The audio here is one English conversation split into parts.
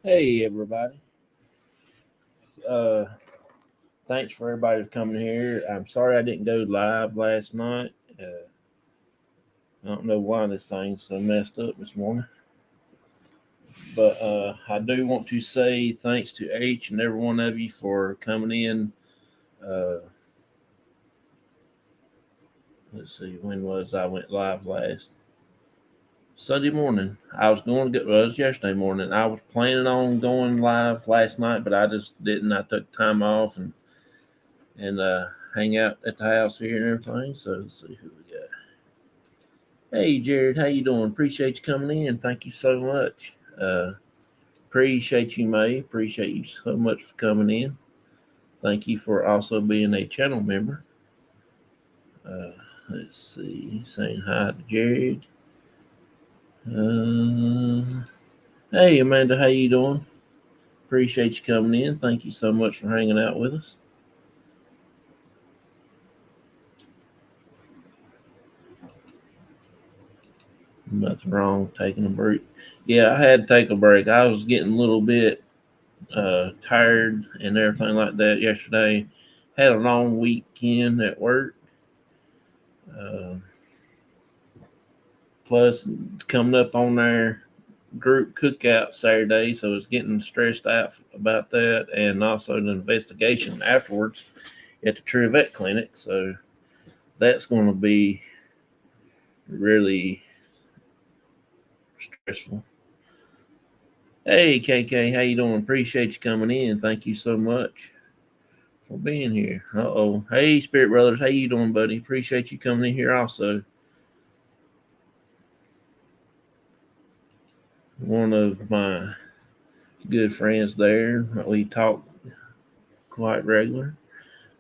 Hey everybody. Uh Thanks for everybody coming here. I'm sorry I didn't go live last night. I don't know why this thing's so messed up this morning. But I do want to say thanks to each and every one of you for coming in. Uh let's see, when was I went live last? Sunday morning. I was going to go, well, it was yesterday morning. I was planning on going live last night, but I just didn't. I took time off and hang out at the house here and everything. So let's see who we got. Hey Jared, how you doing? Appreciate you coming in. Thank you so much. Appreciate you, May. Appreciate you so much for coming in. Thank you for also being a channel member. Uh, let's see, saying hi to Jared. Hey Amanda, how you doing? Appreciate you coming in. Thank you so much for hanging out with us. Nothing wrong taking a break. Yeah, I had to take a break. I was getting a little bit tired and everything like that yesterday. Had a long weekend at work. Uh, Plus, coming up on our group cookout Saturday, so it's getting stressed out about that, and also the investigation afterwards at the Trivette Clinic. So that's going to be really stressful. Hey KK, how you doing? Appreciate you coming in. Thank you so much for being here. Hey Spirit Brothers, how you doing, buddy? Appreciate you coming in here also. One of my good friends there. We talk quite regular.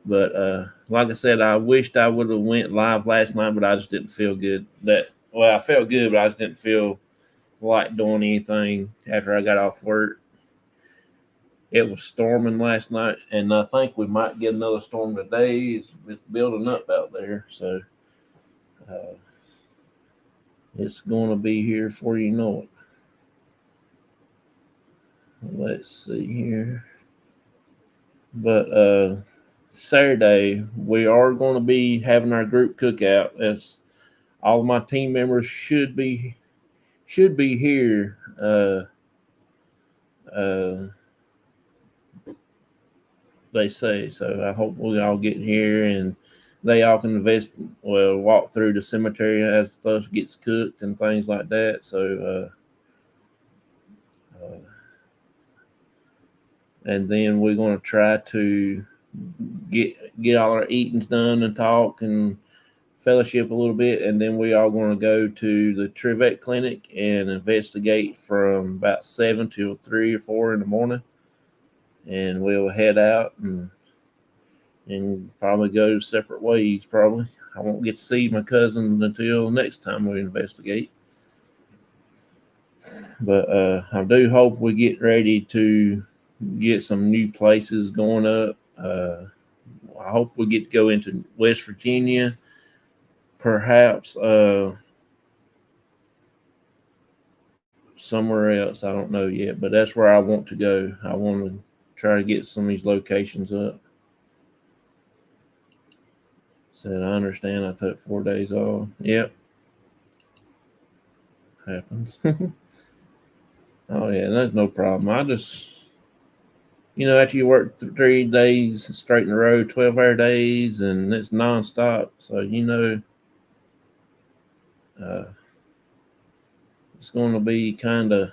But like I said, I wished I would have went live last night, but I just didn't feel good. I felt good, but I just didn't feel like doing anything after I got off work. It was storming last night, and I think we might get another storm today. It's building up out there, so uh, it's going to be here before you know it. Let's see here. But Saturday, we are going to be having our group cookout. As all of my team members should be here. They say so. I hope we all get here and they all can walk through the cemetery as stuff gets cooked and things like that. So, and then we're going to try to get all our eatings done and talk and fellowship a little bit, and then we are going to go to the Trivette Clinic and investigate from about 7 till 3 or 4 in the morning, and we'll head out and probably go separate ways. Probably I won't get to see my cousin until next time we investigate, but I do hope we get ready to get some new places going up. I hope we get to go into West Virginia, perhaps somewhere else. I don't know yet, but that's where I want to go. I want to try to get some of these locations up. Said I understand. I took 4 days off. Yep, happens. Oh yeah, that's no problem. I just, after you work 3 days straight in a row, 12-hour days, and it's nonstop, so uh, it's going to be kind of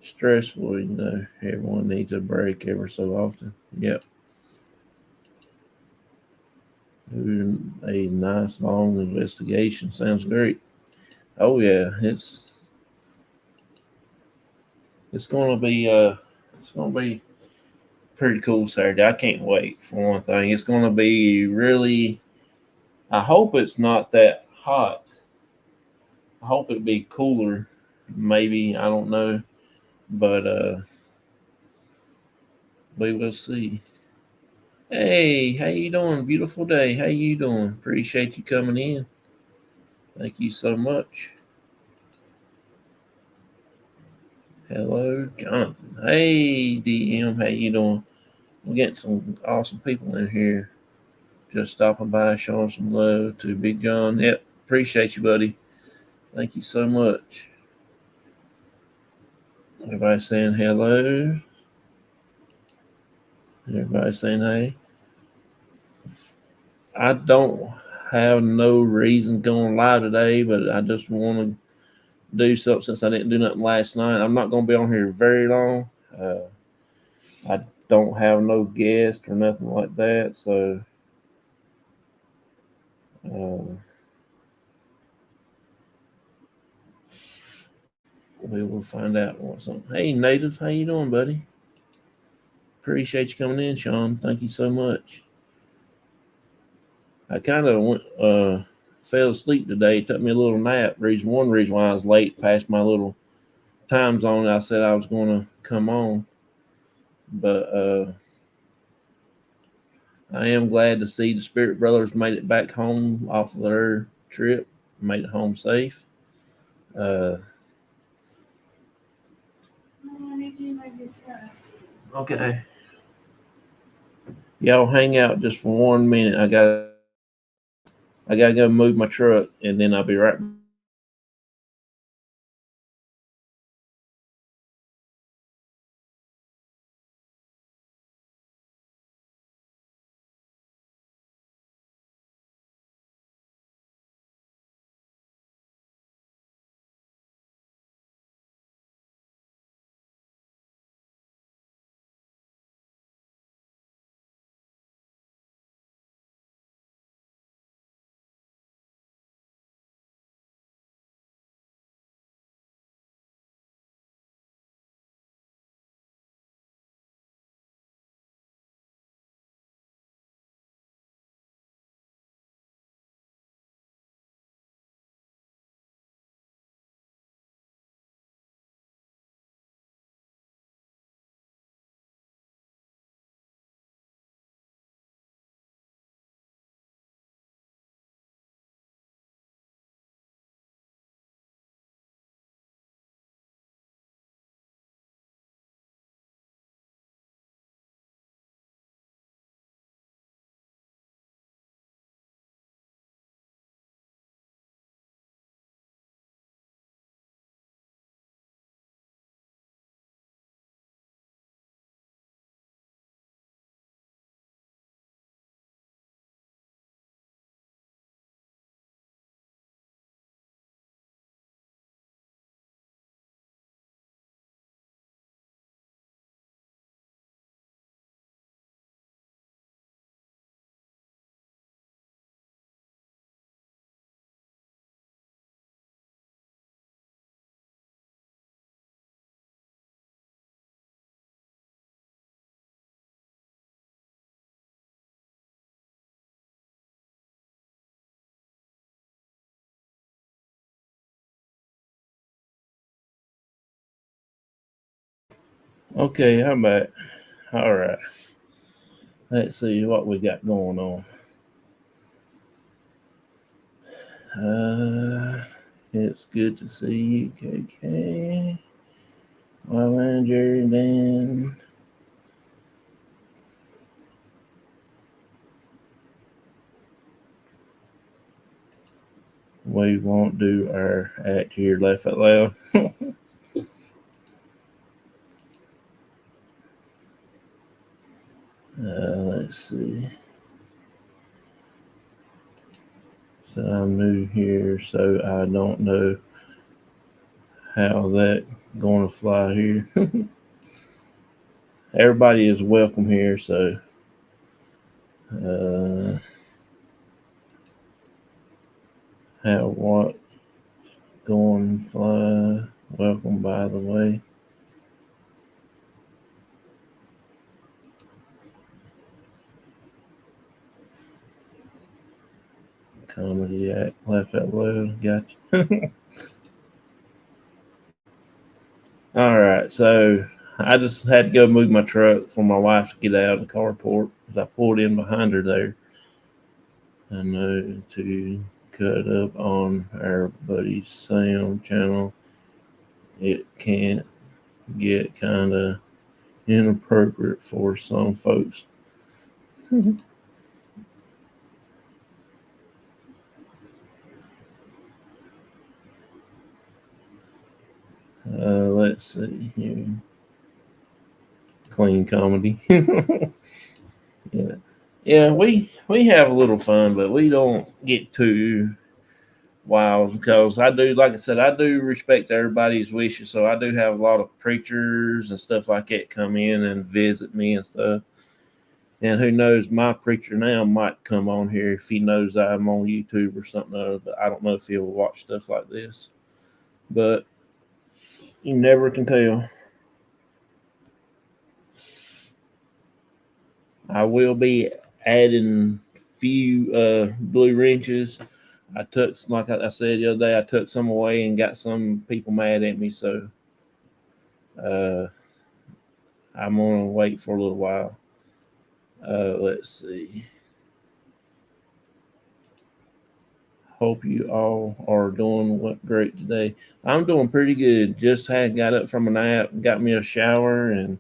stressful. Everyone needs a break every so often. Yep. A nice long investigation sounds great. Oh yeah, it's gonna be pretty cool Saturday. I can't wait for one thing. It's gonna be really. I hope it's not that hot. I hope it'd be cooler. Maybe I don't know, but we will see. Hey, how you doing? Beautiful day. How you doing? Appreciate you coming in. Thank you so much. Hello, Jonathan. Hey, DM. How you doing? We're getting some awesome people in here. Just stopping by, showing some love to Big John. Yep, appreciate you, buddy. Thank you so much. Everybody saying hello. Everybody saying hey. I don't have no reason going live today, but I just want to do something since I didn't do nothing last night. I'm not going to be on here very long. I don't have no guest or nothing like that, so we will find out what's on. Hey, Native, how you doing, buddy? Appreciate you coming in, Sean. Thank you so much. I kind of went fell asleep today. Took me a little nap. One reason why I was late past my little time zone. I said I was going to come on, but I am glad to see the Spirit Brothers made it back home off of their trip. Made it home safe. Okay. Y'all hang out just for 1 minute. I gotta go move my truck, and then I'll be right. Okay, I'm back. All right. Let's see what we got going on. It's good to see you, KK. Well, Jerry, Dan. We won't do our act here, laugh out loud. Let's see. So I'm new here, so I don't know how that going to fly here. Everybody is welcome here, so uh, how what going fly? Welcome, by the way. Comedy act, laugh out loud. Gotcha. All right, so I just had to go move my truck for my wife to get out of the carport because I pulled in behind her there. I know to cut up on our buddy's sound channel. It can't. get kind of inappropriate for some folks. Let's see here. Clean comedy. Yeah. Yeah, we have a little fun, but we don't get too wild because I do, like I said, I do respect everybody's wishes. So I do have a lot of preachers and stuff like that come in and visit me and stuff. And who knows, my preacher now might come on here if he knows I'm on YouTube or something. But I don't know if he'll watch stuff like this. But you never can tell. I will be adding few blue wrenches. I took, like I said the other day, I took some away and got some people mad at me. So uh, I'm gonna wait for a little while. Let's see. Hope you all are doing great today. I'm doing pretty good. Just had got up from a nap, got me a shower, and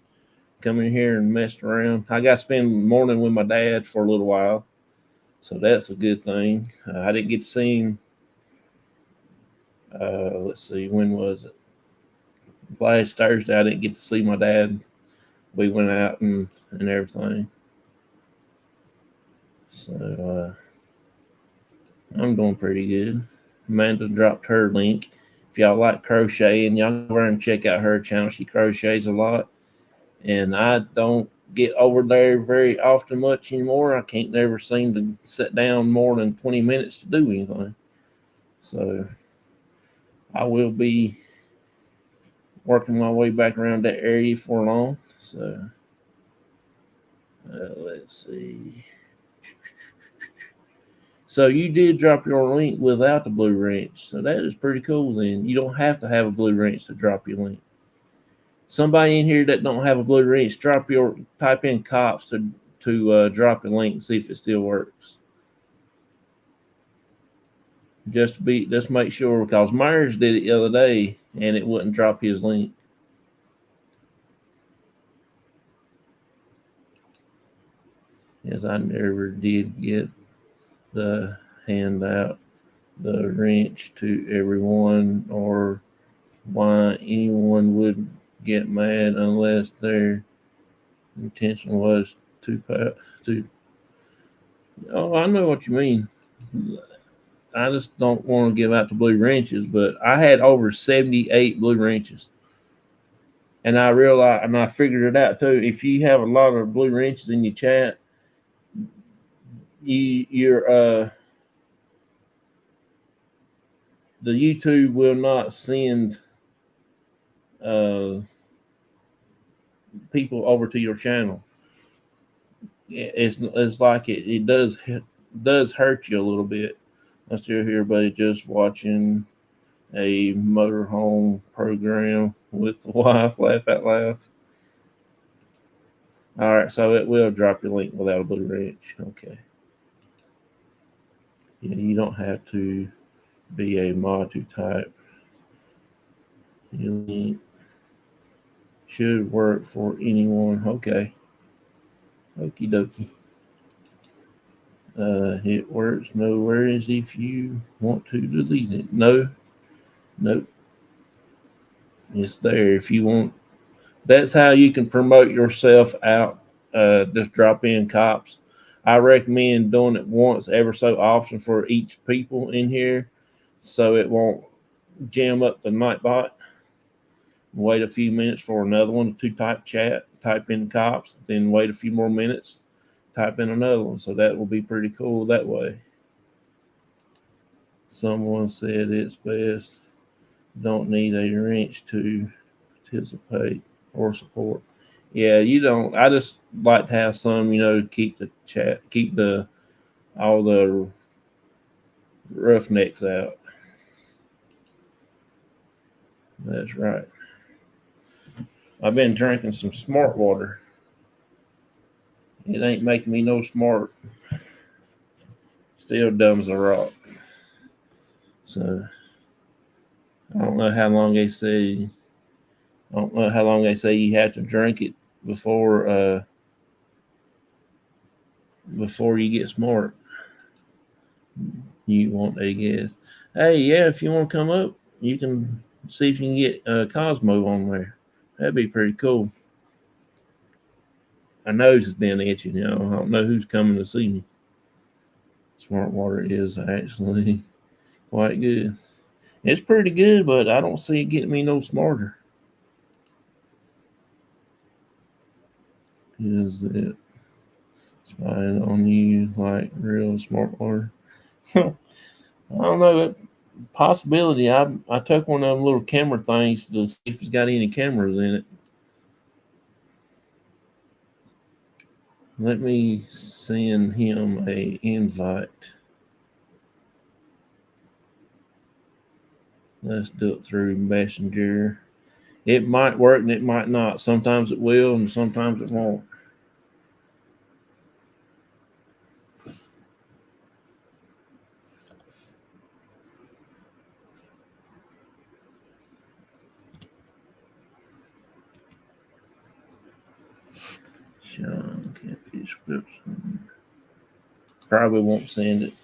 come in here and messed around. I got to spend the morning with my dad for a little while, so that's a good thing. I didn't get to see him. Let's see, when was it? Last Thursday, I didn't get to see my dad. We went out and everything. So I'm doing pretty good. Amanda dropped her link. If y'all like crocheting, y'all go over and check out her channel. She crochets a lot, and I don't get over there very often much anymore. I can't never seem to sit down more than 20 minutes to do anything. So I will be working my way back around that area for long. So let's see. So you did drop your link without the blue wrench. So that is pretty cool then. You don't have to have a blue wrench to drop your link. Somebody in here that don't have a blue wrench, type in C.O.P.S to drop your link and see if it still works. Just make sure, because Myers did it the other day and it wouldn't drop his link. As I never did get the handout the wrench to everyone, or why anyone would get mad unless their intention was to. Oh, I know what you mean. I just don't want to give out the blue wrenches, but I had over 78 blue wrenches. And I realized, and I figured it out too. If you have a lot of blue wrenches in your chat, the YouTube will not send people over to your channel. It's like it does hurt you a little bit. I still hear everybody just watching a motorhome program with the wife. Laugh out loud. All right, so it will drop your link without a blue wrench. Okay. Yeah, you don't have to be a mod to type. Your link should work for anyone. Okay. Okie dokie. It works. No worries if you want to delete it. No. Nope. It's there if you want. That's how you can promote yourself out. Just drop in C.O.P.S. I recommend doing it once ever so often for each people in here, so it won't jam up the Nightbot. Wait a few minutes for another one to type in C.O.P.S, then wait a few more minutes, type in another one. So that will be pretty cool that way. Someone said it's best. Don't need a wrench to participate or support. Yeah, you don't. I just like to have some, keep all the roughnecks out. That's right. I've been drinking some smart water. It ain't making me no smart. Still dumb as a rock. So I don't know how long they say don't know how long they say you have to drink it before you get smart. You want a guess? Hey, yeah, if you want to come up, you can see if you can get Cosmo on there. That'd be pretty cool. My nose has been itching, I don't know who's coming to see me. Smart water is actually quite good. It's pretty good, but I don't see it getting me no smarter. Is it spying on you like real smart water? I don't know. That possibility. I took one of them little camera things to see if it's got any cameras in it. Let me send him a invite. Let's do it through Messenger. It might work and it might not. Sometimes it will and sometimes it won't. Sean Catfish Scripts. Probably won't send it.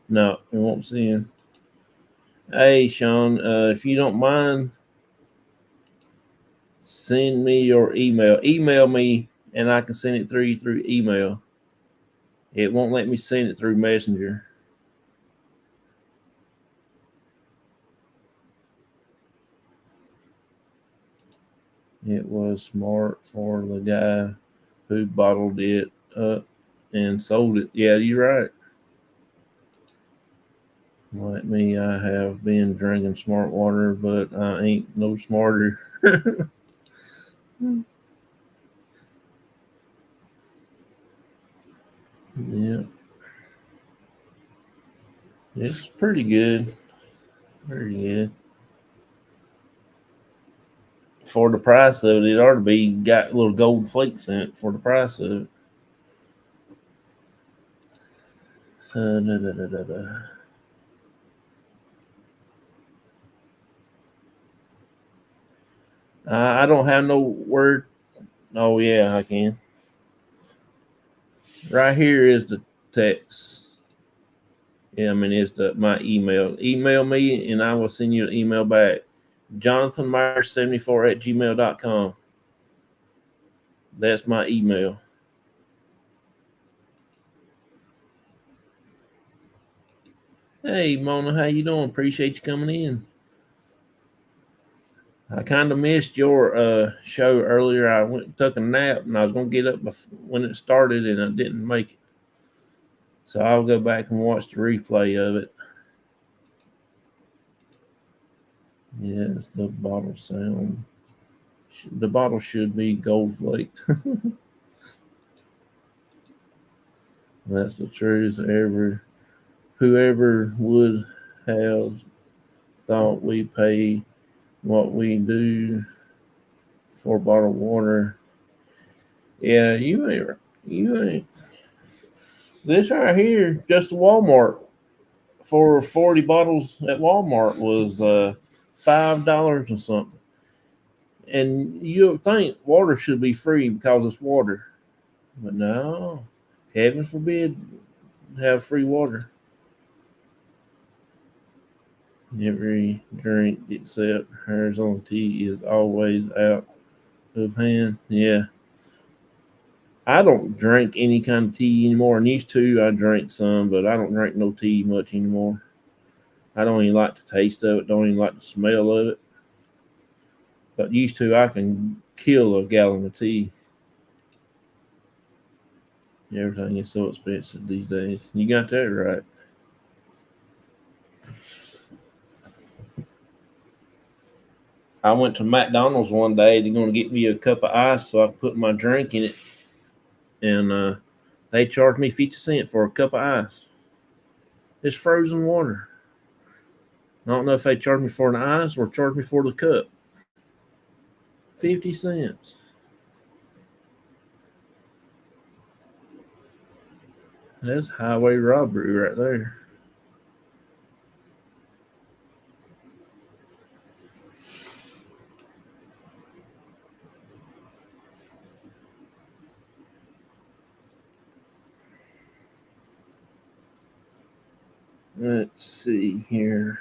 No, it won't send. Hey, Sean, if you don't mind, send me your email. Email me, and I can send it through email. It won't let me send it through Messenger. It was smart for the guy who bottled it up and sold it. Yeah, you're right. Like me, I have been drinking smart water, but I ain't no smarter. Yeah, it's pretty good. Pretty good. For the price of it, it ought to be got little gold flakes in it for the price of it. Da, da, da, da, da. I don't have no word. Oh yeah, I can. Right here is the text. Yeah, I mean it's my email. Email me and I will send you an email back. JonathanMyers74 at gmail.com. That's my email. Hey Mona, how you doing? Appreciate you coming in. I kind of missed your show earlier. I went and took a nap, and I was gonna get up when it started, and I didn't make it. So I'll go back and watch the replay of it. Yes, the bottle sound. The bottle should be gold flaked. That's the truth. Whoever would have thought we pay what we do for bottled water. Yeah, you ain't. This right here, just Walmart for 40 bottles at Walmart was $5 or something. And you think water should be free because it's water, but no, heaven forbid have free water. Every drink except hers on tea is always out of hand. Yeah, I don't drink any kind of tea anymore. And used to, I drink some, but I don't drink no tea much anymore. I don't even like the taste of it. Don't even like the smell of it. But used to, I can kill a gallon of tea. Everything is so expensive these days. You got that right. I went to McDonald's one day. They're going to get me a cup of ice so I can put my drink in it. And they charged me 50 cents for a cup of ice. It's frozen water. I don't know if they charged me for an ice or charged me for the cup. 50 cents. That's highway robbery right there. Let's see here.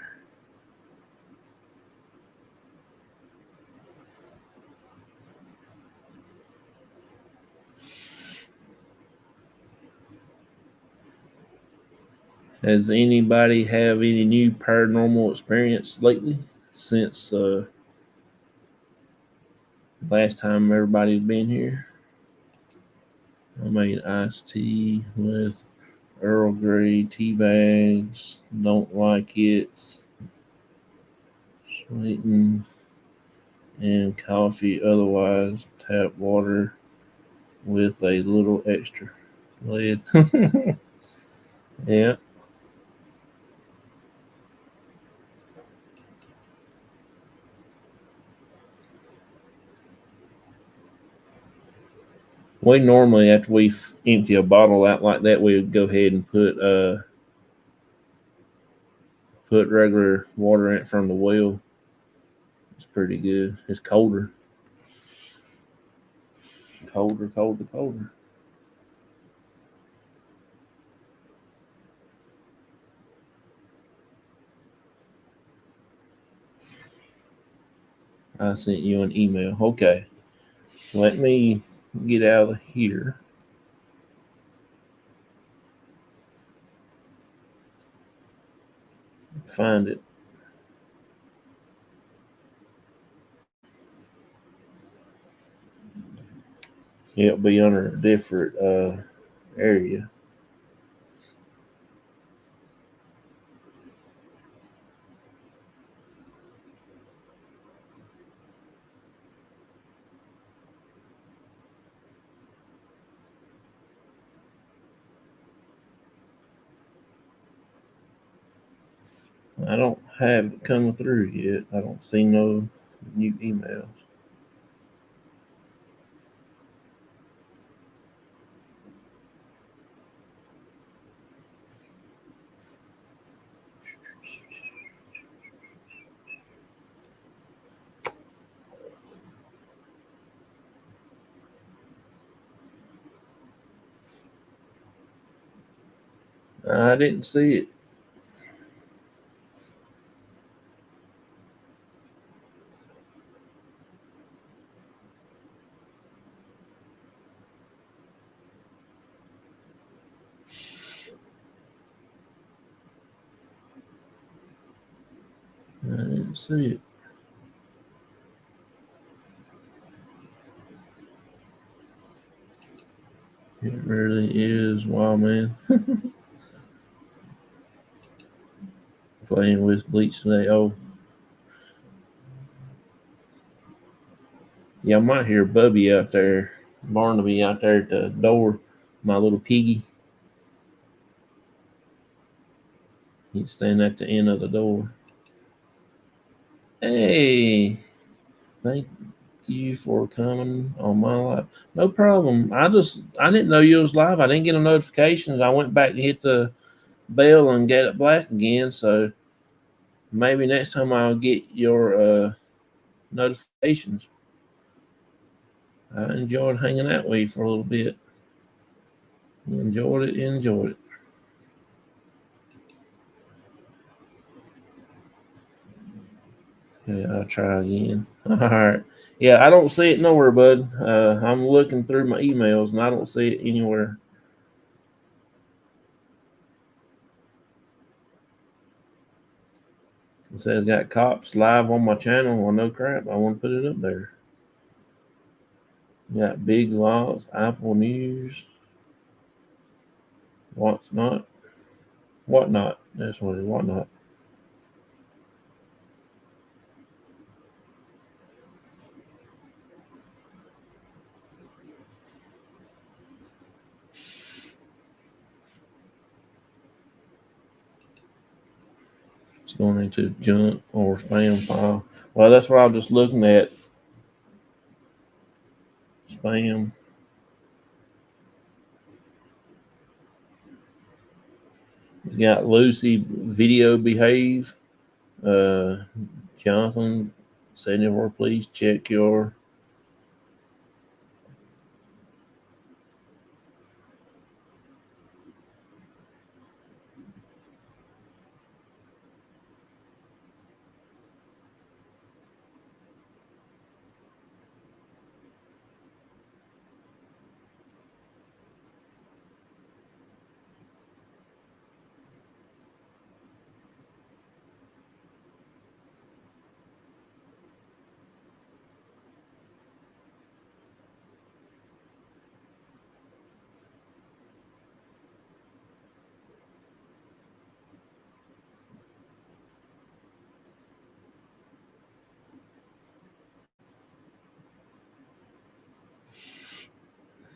Has anybody have any new paranormal experience lately since last time everybody's been here? I made iced tea with Earl Grey tea bags. Don't like it. Sweetened and coffee. Otherwise, tap water with a little extra lead. Yeah. We normally, after we empty a bottle out like that, we would go ahead and put regular water in it from the well. It's pretty good. It's colder, colder, colder, colder. I sent you an email. Okay, let me get out of here. Find it. It'll be under a different area. I don't have it coming through yet. I don't see no new emails. I didn't see it. I didn't see it. It really is wild, man. Playing with bleach today. Oh, yeah, I might hear Bubby out there, Barnaby out there at the door. My little piggy. He's standing at the end of the door. Hey, thank you for coming on my live. No problem. I didn't know you was live. I didn't get a notification. I went back to hit the bell and get it black again. So maybe next time I'll get your notifications. I enjoyed hanging out with you for a little bit. Enjoyed it. Enjoyed it. Yeah, I'll try again. All right. Yeah, I don't see it nowhere, bud. I'm looking through my emails and I don't see it anywhere. It says got cops live on my channel. Well, no crap. I want to put it up there. Got big lots, Apple News, what's not, what not. That's what it is. What not. It's going into junk or spam file. Well, that's what I was just looking at. Spam. It's got Lucy video behave. Uh, Jonathan, 74, please check your.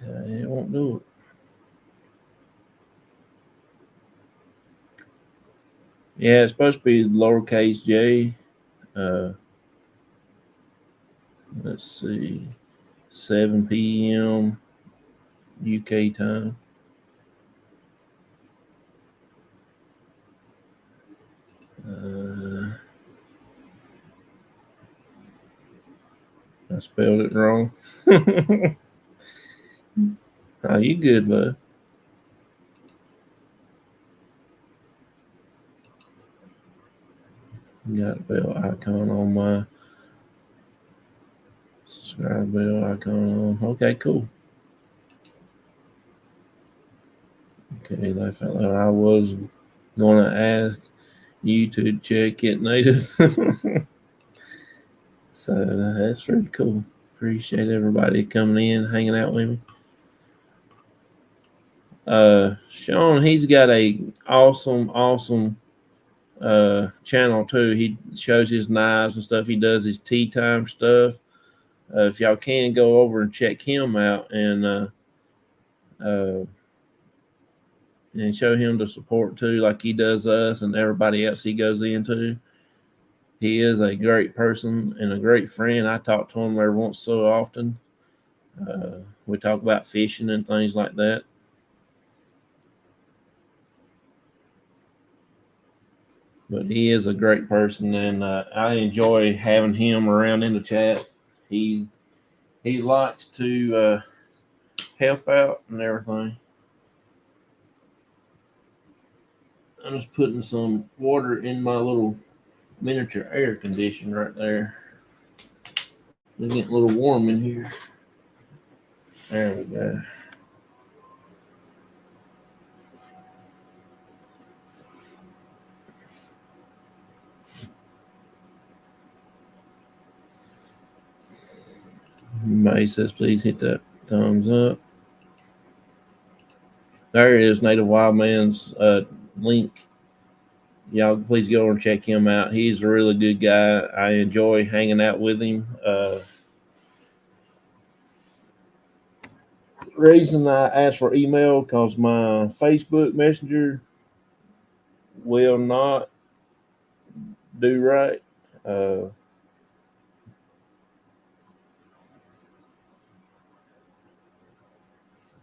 It won't do it. Yeah, it's supposed to be lowercase j. Uh, let's see, 7 p.m. UK time. Uh, I spelled it wrong. Oh, you good, bud? Got a bell icon on my subscribe bell icon on. Okay, cool. Okay, laugh out loud. I was gonna ask you to check it native. So that's pretty cool. Appreciate everybody coming in, hanging out with me. Sean, he's got a awesome channel too. He shows his knives and stuff. He does his tea time stuff. If y'all can go over and check him out uh, and show him the support too, like he does us and everybody else he goes into. He is a great person and a great friend. I talk to him every once so often. We talk about fishing and things like that. But he is a great person, and I enjoy having him around in the chat. He he likes to help out and everything. I'm just putting some water in my little miniature air conditioner right there. It's getting a little warm in here. There we go. May says please hit that thumbs up. There is Native Wild Man's link. Y'all please go and check him out. He's a really good guy. I enjoy hanging out with him. Reason I asked for email because my Facebook Messenger will not do right. Uh,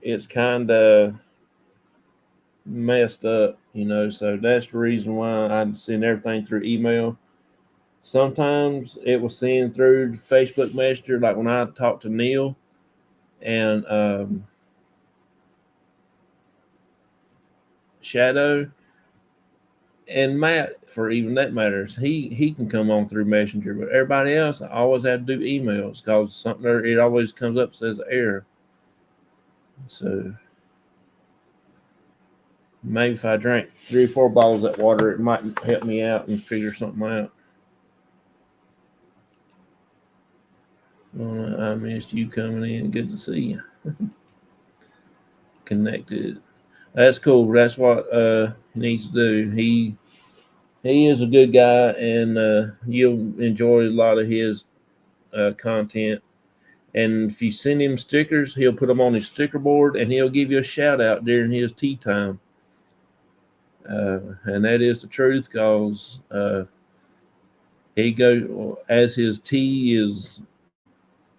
it's kind of messed up, so that's the reason why I send everything through email. Sometimes it will send through Facebook Messenger, like when I talk to Neil and Shadow and Matt, for even that matters, he can come on through Messenger, but everybody else I always have to do emails because something there, it always comes up says error. So maybe if I drank 3 or 4 bottles of that water, it might help me out and figure something out. I missed you coming in. Good to see you. Connected. That's cool. That's what he needs to do. He is a good guy, and you'll enjoy a lot of his content. And if you send him stickers, he'll put them on his sticker board, and he'll give you a shout out during his tea time. And that is the truth, cause he go as his tea is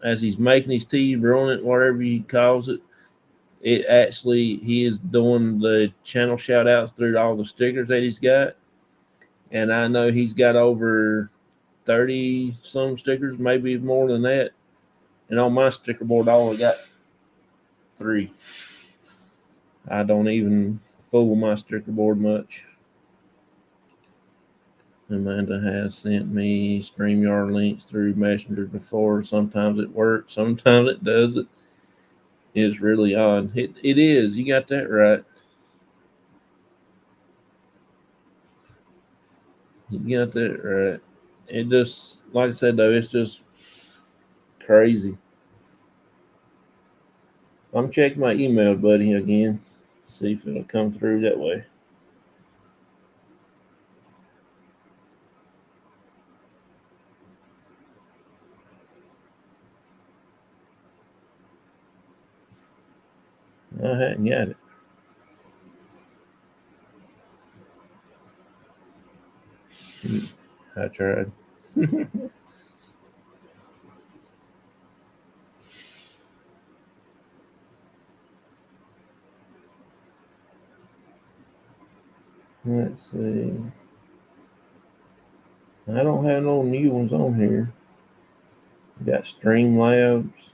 as he's making his tea, brewing it, whatever he calls it. It actually he is doing the channel shout outs through all the stickers that he's got, and I know he's got over 30 some stickers, maybe more than that. And on my sticker board, I only got 3. I don't even fool my sticker board much. Amanda has sent me StreamYard links through Messenger before. Sometimes it works, sometimes it doesn't. It's really odd. It is. You got that right. You got that right. It just, like I said, though, it's just crazy. I'm checking my email, buddy, again. See if it'll come through that way. I hadn't got it. I tried. Let's see. I don't have no new ones on here. Got Streamlabs.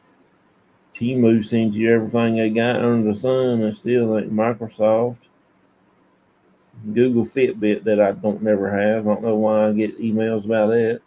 Temu sends you everything they got under the sun, and still like Microsoft. Google Fitbit that I don't never have. I don't know why I get emails about that.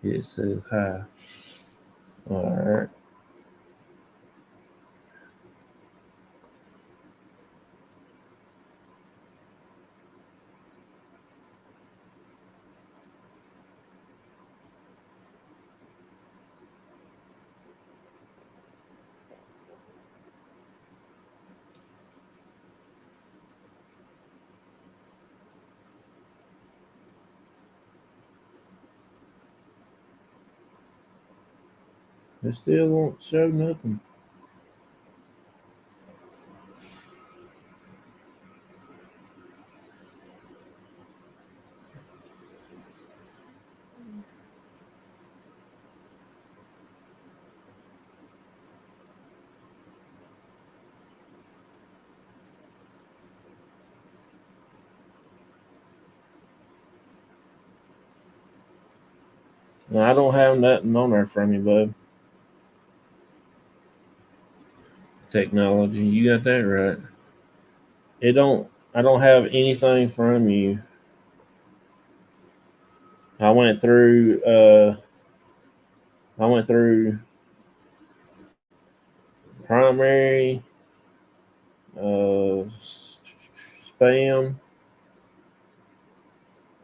It says hi. All right. It still won't show nothing. No, I don't have nothing on there from you, bud. Technology, you got that right. It don't. I don't have anything from you. I went through. I went through primary, spam,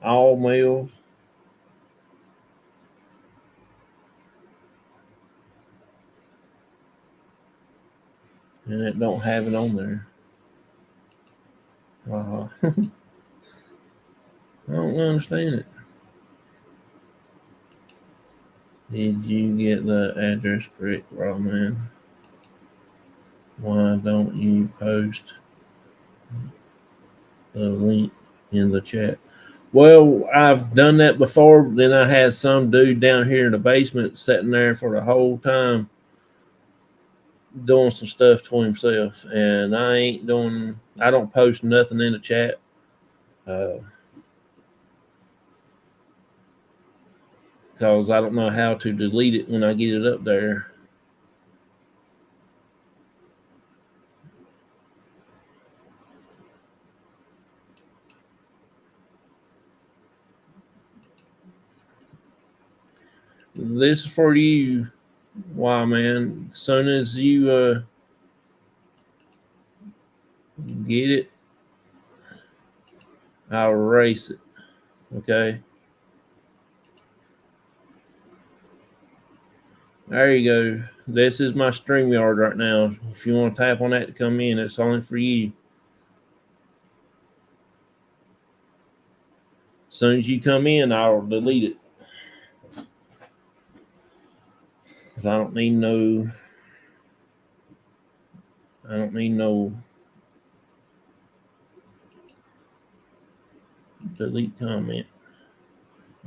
all mails, and it don't have it on there. I don't understand it. Did you get the address correct, raw man? Why don't you post the link in the chat? Well, I've done that before. Then I had some dude down here in the basement sitting there for the whole time doing some stuff to himself, and I ain't doing. I don't post nothing in the chat. Because I don't know how to delete it when I get it up there. This is for you. Why, man? As soon as you get it, I'll erase it. Okay. There you go. This is my StreamYard right now. If you want to tap on that to come in, it's only for you. As soon as you come in, I'll delete it. Because I don't need no delete comment.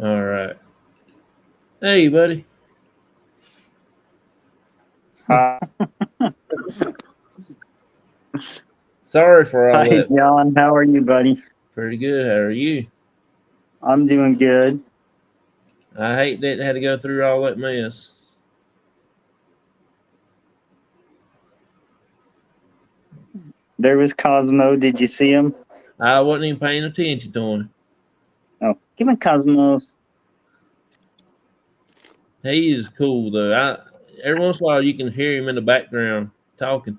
All right. Hey, buddy. Sorry for all Hi, that. John. How are you, buddy? Pretty good. How are you? I'm doing good. I hate that I had to go through all that mess. There was Cosmo. Did you see him? I wasn't even paying attention to him. Oh, give me Cosmos. He is cool though. Every once in a while you can hear him in the background talking.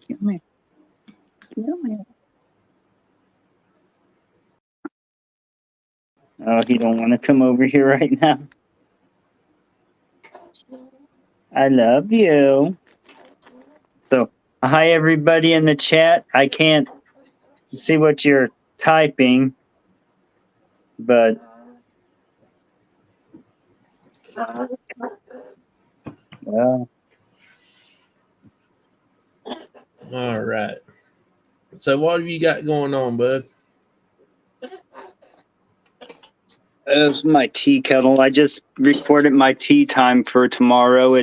Give me. Give me. Oh, he don't want to come over here right now. I love you. So, hi everybody in the chat. I can't see what you're typing, but uh, All right. So what have you got going on, bud? it's my tea kettle. I just recorded my tea time for tomorrow.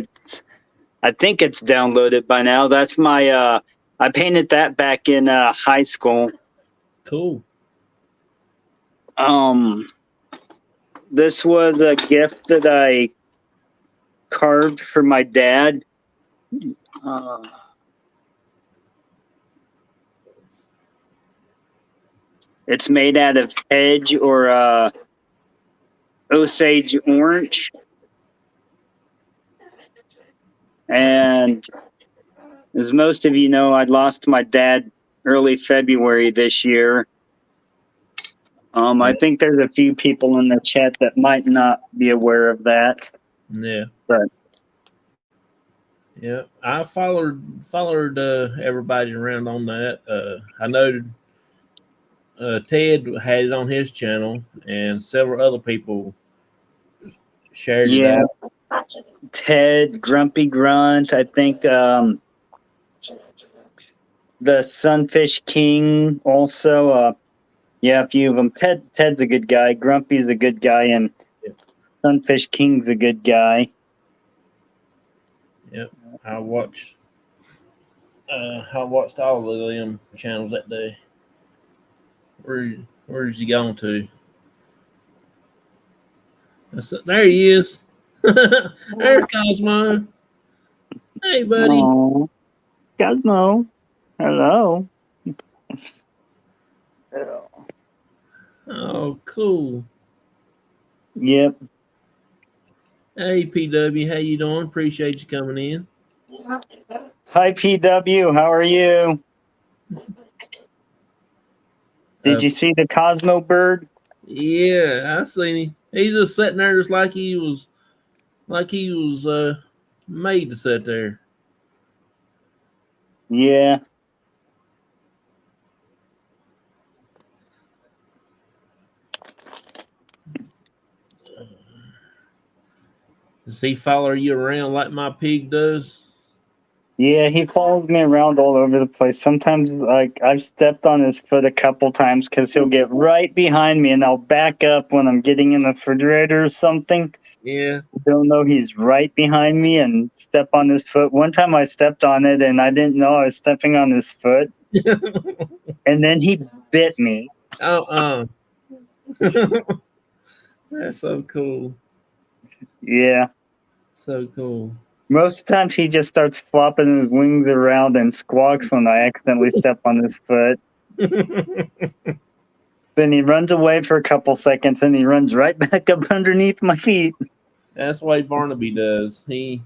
I think it's downloaded by now. That's my I painted that back in high school. Cool. This was a gift that I carved for my dad. It's made out of hedge or Osage orange. And as most of you know, I lost my dad early February this year. I think there's a few people in the chat that might not be aware of that. Yeah. But yeah, I followed everybody around on that. I know Ted had it on his channel, and several other people shared it yeah, out. Ted, Grumpy Grunt, I think the Sunfish King also. Yeah, a few of them. Ted's a good guy. Grumpy's a good guy, and Sunfish King's a good guy. Yep, I watched. I watched all of them channels that day. Where's he gone to? There he is. There's Cosmo. Hey, buddy. Oh, Cosmo. Hello. Oh, cool. Yep. Hey, PW, how you doing? Appreciate you coming in. Hi, PW. How are you? Did you see the Cosmo bird? Yeah, I seen him. He just sitting there, just like he was made to sit there. Yeah. Does he follow you around like my pig does? Yeah, he follows me around all over the place. Sometimes, like, I've stepped on his foot a couple times because he'll get right behind me and I'll back up when I'm getting in the refrigerator or something. Yeah. Don't know he's right behind me and step on his foot. One time I stepped on it and I didn't know I was stepping on his foot. And then he bit me. Oh, that's so cool. Yeah. So cool. Most of the time he just starts flopping his wings around and squawks when I accidentally step on his foot. Then he runs away for a couple seconds and he runs right back up underneath my feet. That's the way Barnaby does. He'll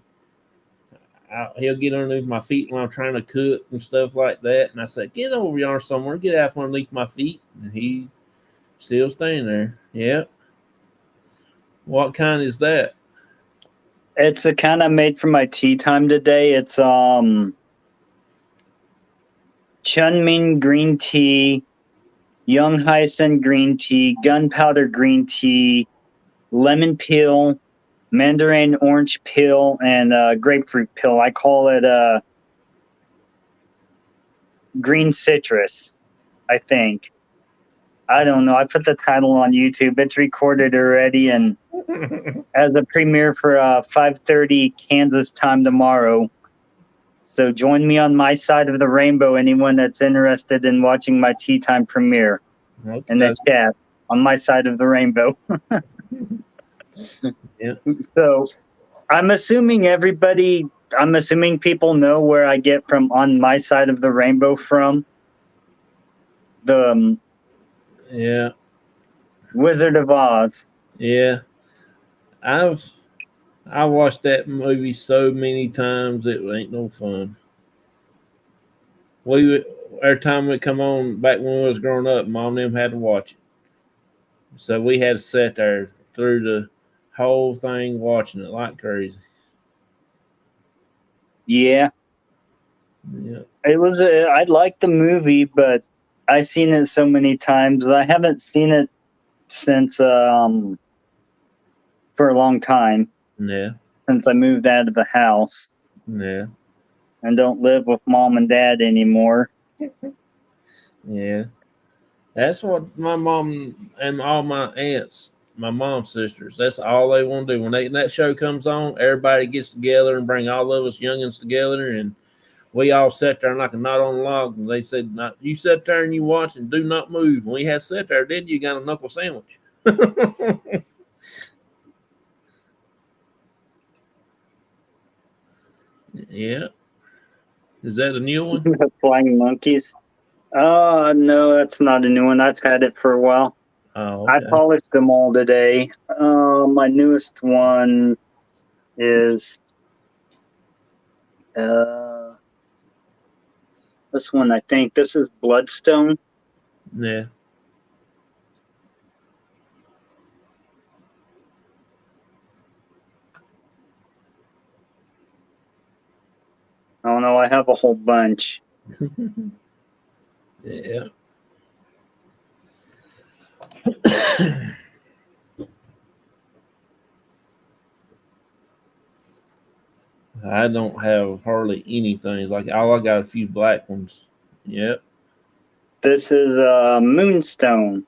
get underneath my feet when I'm trying to cook and stuff like that. And I say, get over yonder somewhere, get out from underneath my feet. And he's still staying there. Yep. What kind is that? It's a kind I made for my tea time today. It's Chunmin green tea, young hyson green tea, gunpowder green tea, lemon peel, mandarin orange peel, and grapefruit peel. I call it green citrus, I think. I don't know. I put the title on YouTube. It's recorded already and as a premiere for 5:30 Kansas time tomorrow. So join me on my side of the rainbow. Anyone that's interested in watching my tea time premiere in the chat on my side of the rainbow. Yeah. So I'm assuming people know where I get from on my side of the rainbow from. The Yeah. Wizard of Oz. Yeah. I watched that movie so many times it ain't no fun. Every time it come on back when we was growing up, Mom and them had to watch it. So we had to sit there through the whole thing watching it like crazy. Yeah. Yeah. It was I liked the movie, but I've seen it so many times. I haven't seen it since for a long time. Yeah. Since I moved out of the house Yeah. and don't live with Mom and Dad anymore. Yeah. That's what my mom and all my aunts, my mom's sisters, that's all they want to do. When that show comes on, everybody gets together and bring all of us youngins together, and we all sat there like a knot on a log. And they said, "You sit there and you watch and do not move." And we had sat there, did you got a knuckle sandwich? Yeah. Is that a new one? Flying Monkeys. No, that's not a new one. I've had it for a while. Oh, I okay. polished them all today. My newest one is this one. I think this is Bloodstone. Yeah. I don't know. I have a whole bunch. Yeah. I don't have hardly anything. Like all I got a few black ones. Yep. This is Moonstone.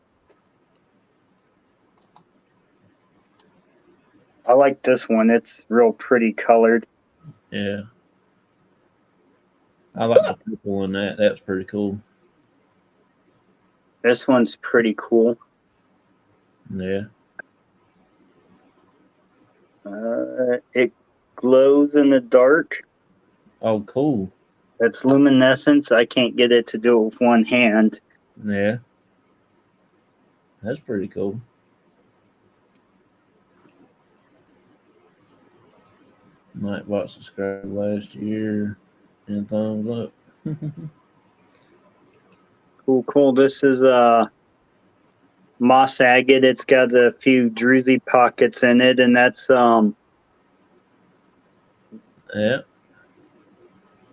I like this one. It's real pretty colored. Yeah. I like the purple in that. That's pretty cool. This one's pretty cool. Yeah. It glows in the dark. Oh, cool. It's luminescence. I can't get it to do it with one hand. Yeah. That's pretty cool. Might bought subscribed last year and thumbs up. Cool. This is moss agate. It's got a few druzy pockets in it, and that's Yeah.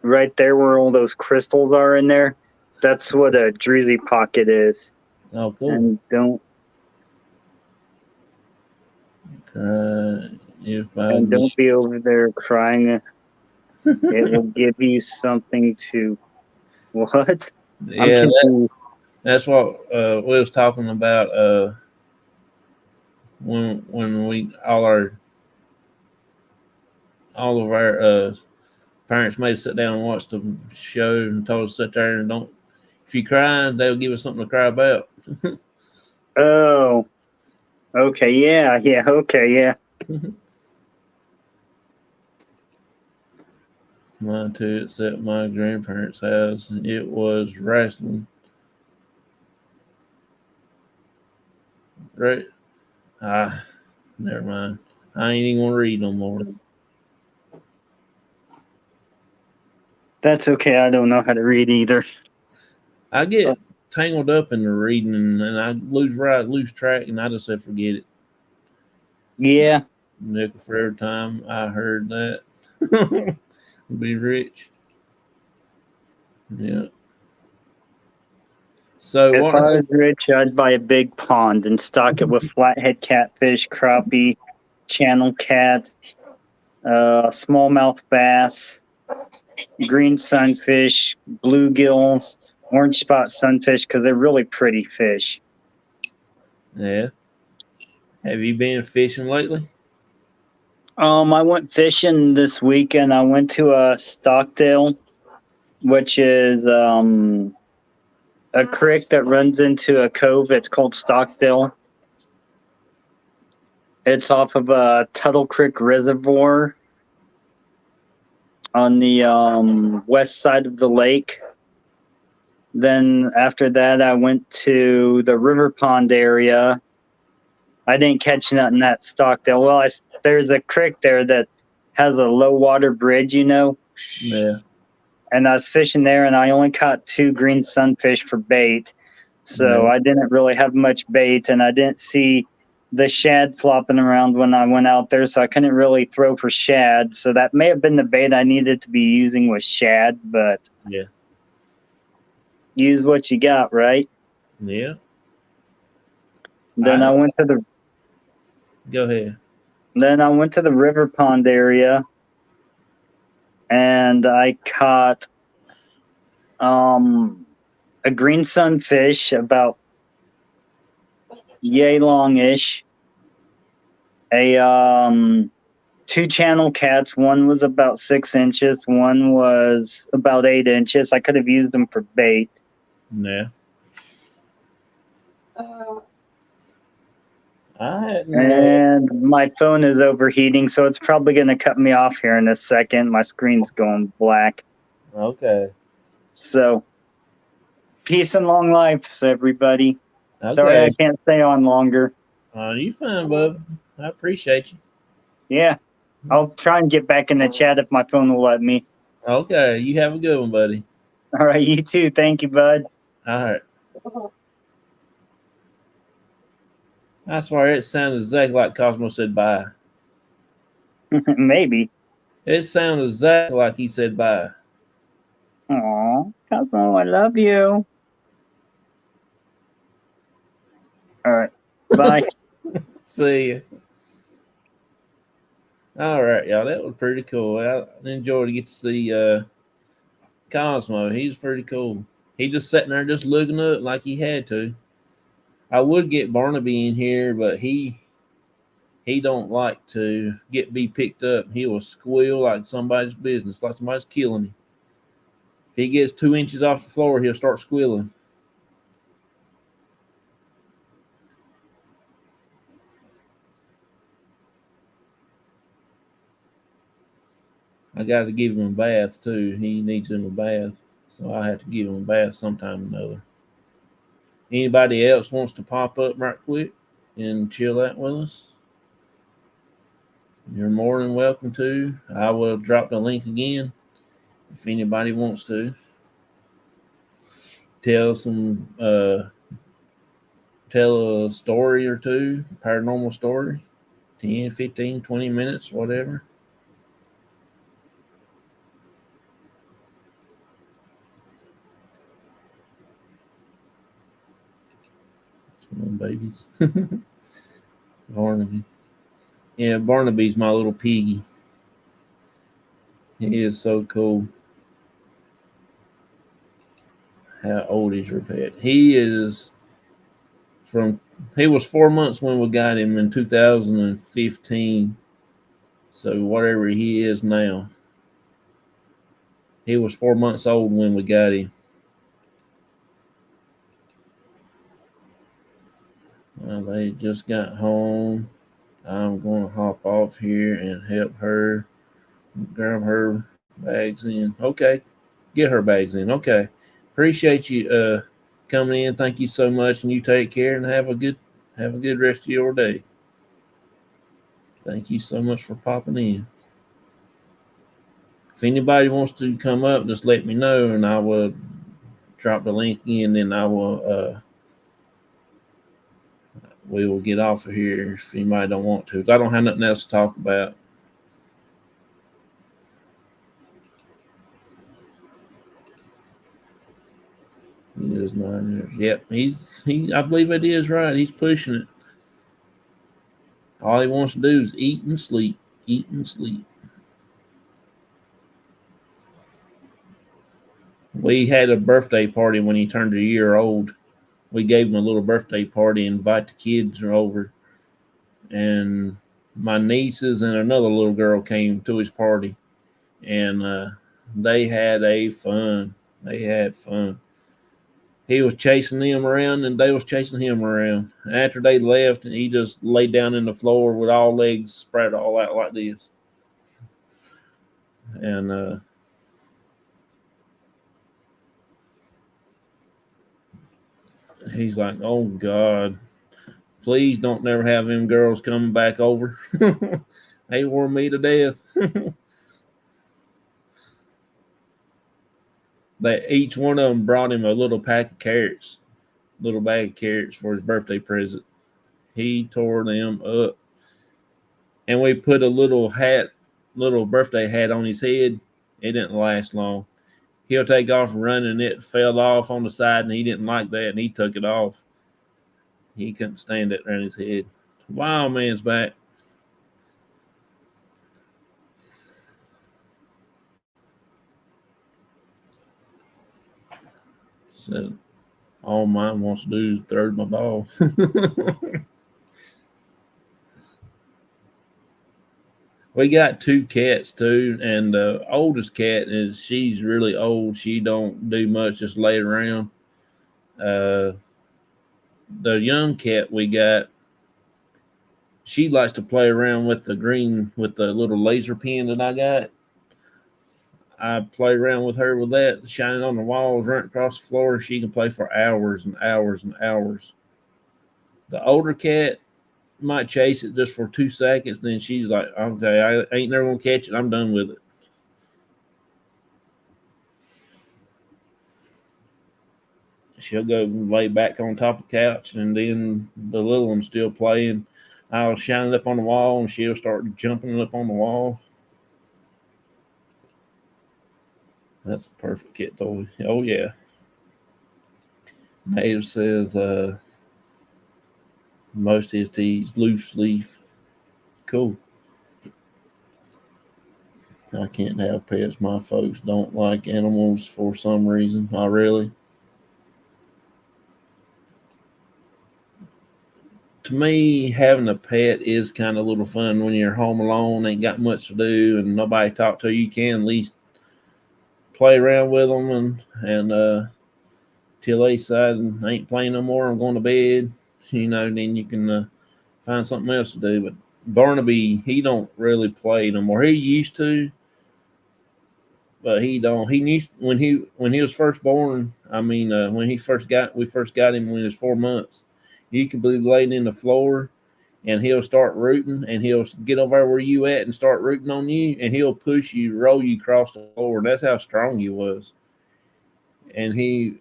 right there where all those crystals are in there. That's what a druzy pocket is. Oh, cool. And don't be over there crying. It will give you something to what? Yeah, that's what we was talking about when we all of our parents made us sit down and watch the show and told us to sit there and don't. If you cry, they'll give us something to cry about. Oh, okay, yeah, okay, yeah. Mine too, except my grandparents' house. It was wrestling. Right? Never mind. I ain't even gonna read no more. That's okay. I don't know how to read either. I get tangled up in the reading and I lose track, and I just say forget it. Yeah. Nickel for every time I heard that. Be rich. Yeah. So if I was rich, I'd buy a big pond and stock it with flathead catfish, crappie, channel cat, smallmouth bass, green sunfish, bluegills, orange spot sunfish, because they're really pretty fish. Yeah. Have you been fishing lately? I went fishing this weekend. I went to Stockdale which is a creek that runs into a cove. It's called Stockdale. It's off of Tuttle Creek Reservoir on the west side of the lake. Then after that, I went to the River Pond area. I didn't catch nothing at Stockdale. Well, there's a creek there that has a low water bridge, Yeah. And I was fishing there, and I only caught 2 green sunfish for bait. So Yeah. I didn't really have much bait, and I didn't see the shad flopping around when I went out there, so I couldn't really throw for shad. So that may have been the bait I needed to be using with shad, but Yeah. use what you got, right? Yeah. Then I went to the Go ahead. Then I went to the River Pond area, and I caught a green sunfish about yay long-ish, a 2 channel cats. One was about 6 inches, one was about 8 inches. I could have used them for bait. Yeah. I hadn't. And my phone is overheating, so it's probably going to cut me off here in a second. My screen's going black. Okay. So, peace and long life, everybody. Okay. Sorry I can't stay on longer. You fine, bub. I appreciate you. Yeah, I'll try and get back in the chat if my phone will let me. Okay. You have a good one, buddy. All right, you too. Thank you, bud. All right. I swear it sounded exactly like Cosmo said bye. Maybe. It sounded exactly like he said bye. Aw, Cosmo, I love you. All right, bye. See ya. All right, y'all. That was pretty cool. I enjoyed to get to see Cosmo. He's pretty cool. He just sitting there just looking up like he had to. I would get Barnaby in here, but he don't like to be picked up. He will squeal like somebody's business, like somebody's killing him. If he gets 2 inches off the floor, he'll start squealing. I got to give him a bath too. He needs him a bath, so I have to give him a bath sometime or another. Anybody else wants to pop up right quick and chill out with us? You're more than welcome to. I will drop the link again if anybody wants to tell a story or two, paranormal story, 10, 15, 20 minutes, whatever. Babies. Barnaby. Yeah, Barnaby's my little piggy. He is so cool. How old is your pet? He was 4 months when we got him in 2015. So whatever he is now. He was 4 months old when we got him. Well, they just got home. I'm going to hop off here and help her grab her bags in. Okay. Get her bags in. Okay. Appreciate you coming in. Thank you so much, and you take care and have a good rest of your day. Thank you so much for popping in. If anybody wants to come up, just let me know, and I will drop the link in. Then I will we will get off of here if anybody don't want to. I don't have nothing else to talk about. He is 9 years. Yep, he. I believe it is right. He's pushing it. All he wants to do is eat and sleep. Eat and sleep. We had a birthday party when he turned a year old. We gave him a little birthday party, invite the kids over, and my nieces and another little girl came to his party, and They had a fun. They had fun. He was chasing them around, and they was chasing him around. After they left, and he just laid down in the floor with all legs spread all out like this. And he's like, "Oh God, please don't never have them girls coming back over. They wore me to death." They each one of them brought him a little pack of carrots, little bag of carrots for his birthday present. He tore them up, and we put a little hat, little birthday hat on his head. It didn't last long. He'll take off running, and it fell off on the side, and he didn't like that, and he took it off. He couldn't stand it around his head. Wild man's back. Said, all mine wants to do is throw my ball. We got 2 cats too, and the oldest cat she's really old. She don't do much, just lay around. The young cat we got, she likes to play around with the little laser pen that I got. I play around with her with that, shining on the walls, run across the floor. She can play for hours and hours and hours. The older cat might chase it just for 2 seconds, then she's like, okay, I ain't never gonna catch it. I'm done with it. She'll go lay back on top of the couch, and then the little one's still playing. I'll shine it up on the wall, and she'll start jumping up on the wall. That's a perfect cat toy. Oh, yeah. Native says most of his teeth loose leaf. Cool. I can't have pets. My folks don't like animals for some reason. Not really. To me, having a pet is kind of a little fun when you're home alone, ain't got much to do, and nobody to talk to. You can at least play around with them and till they decide I ain't playing no more, I'm going to bed. Then you can find something else to do. But Barnaby, he don't really play no more. He used to, but he don't. He used when he was first born. When we first got him when he was 4 months. You can be laying in the floor, and he'll start rooting, and he'll get over where you at and start rooting on you, and he'll push you, roll you across the floor. And that's how strong he was. And he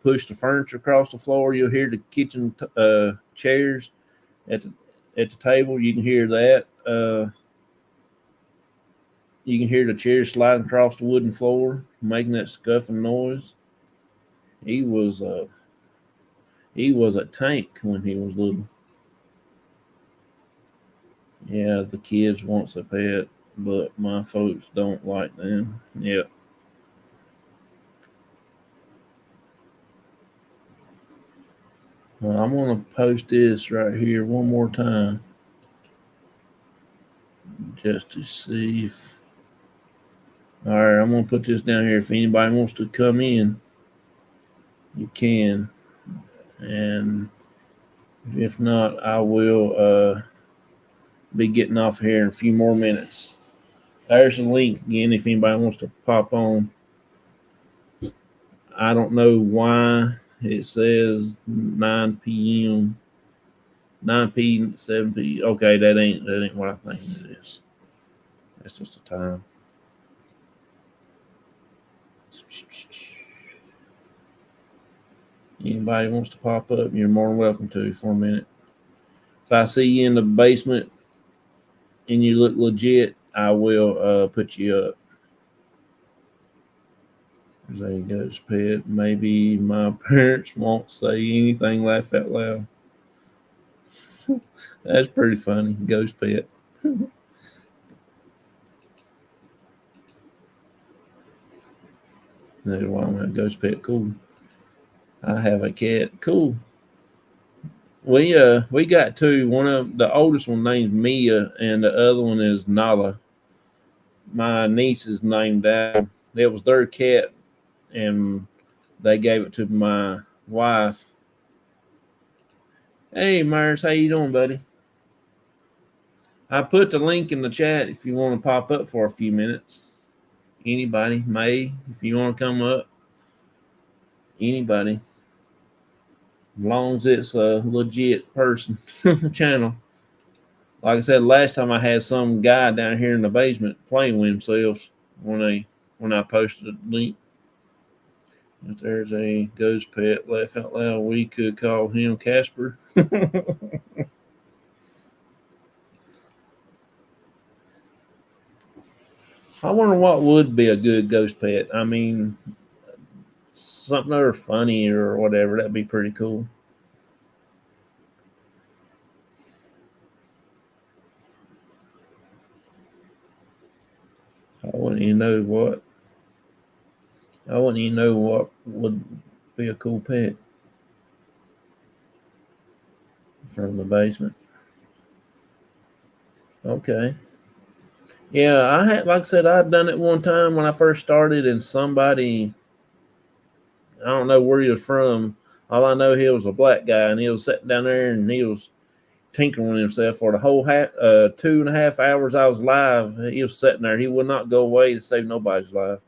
pushed the furniture across the floor. You'll hear the kitchen chairs at the table. You can hear that. You can hear the chairs sliding across the wooden floor, making that scuffing noise. He was a tank when he was little. Yeah, the kids wants a pet, but my folks don't like them. Yep. I'm going to post this right here one more time just to see if. All right, I'm going to put this down here. If anybody wants to come in, you can. And if not, I will be getting off here in a few more minutes. There's a link again if anybody wants to pop on. I don't know why it says 9 p.m. 9 p. 7 p. Okay, that ain't what I think it is. That's just the time. Anybody wants to pop up, you're more than welcome to for a minute. If I see you in the basement and you look legit, I will put you up. There you go, pet. Maybe my parents won't say anything, laugh out loud. That's pretty funny. Ghost pet. That's why I'm a ghost pet. Cool. I have a cat. Cool. We got 2. One of the oldest one named Mia, and the other one is Nala. My niece is named that. It was their cat, and they gave it to my wife. Hey, Myers, how you doing, buddy? I put the link in the chat if you want to pop up for a few minutes. Anybody, May, if you want to come up. Anybody. As long as it's a legit person channel. Like I said, last time I had some guy down here in the basement playing with himself when I posted the link. If there's a ghost pet, laugh out loud, we could call him Casper. I wonder what would be a good ghost pet. I mean, something that are funny or whatever. That'd be pretty cool. I wouldn't even know what would be a cool pet from the basement. Okay. Yeah, I had, like I said, I'd done it one time when I first started, and somebody, I don't know where he was from. All I know, he was a black guy, and he was sitting down there, and he was tinkering with himself for the whole 2.5 hours I was live. He was sitting there. He would not go away to save nobody's life.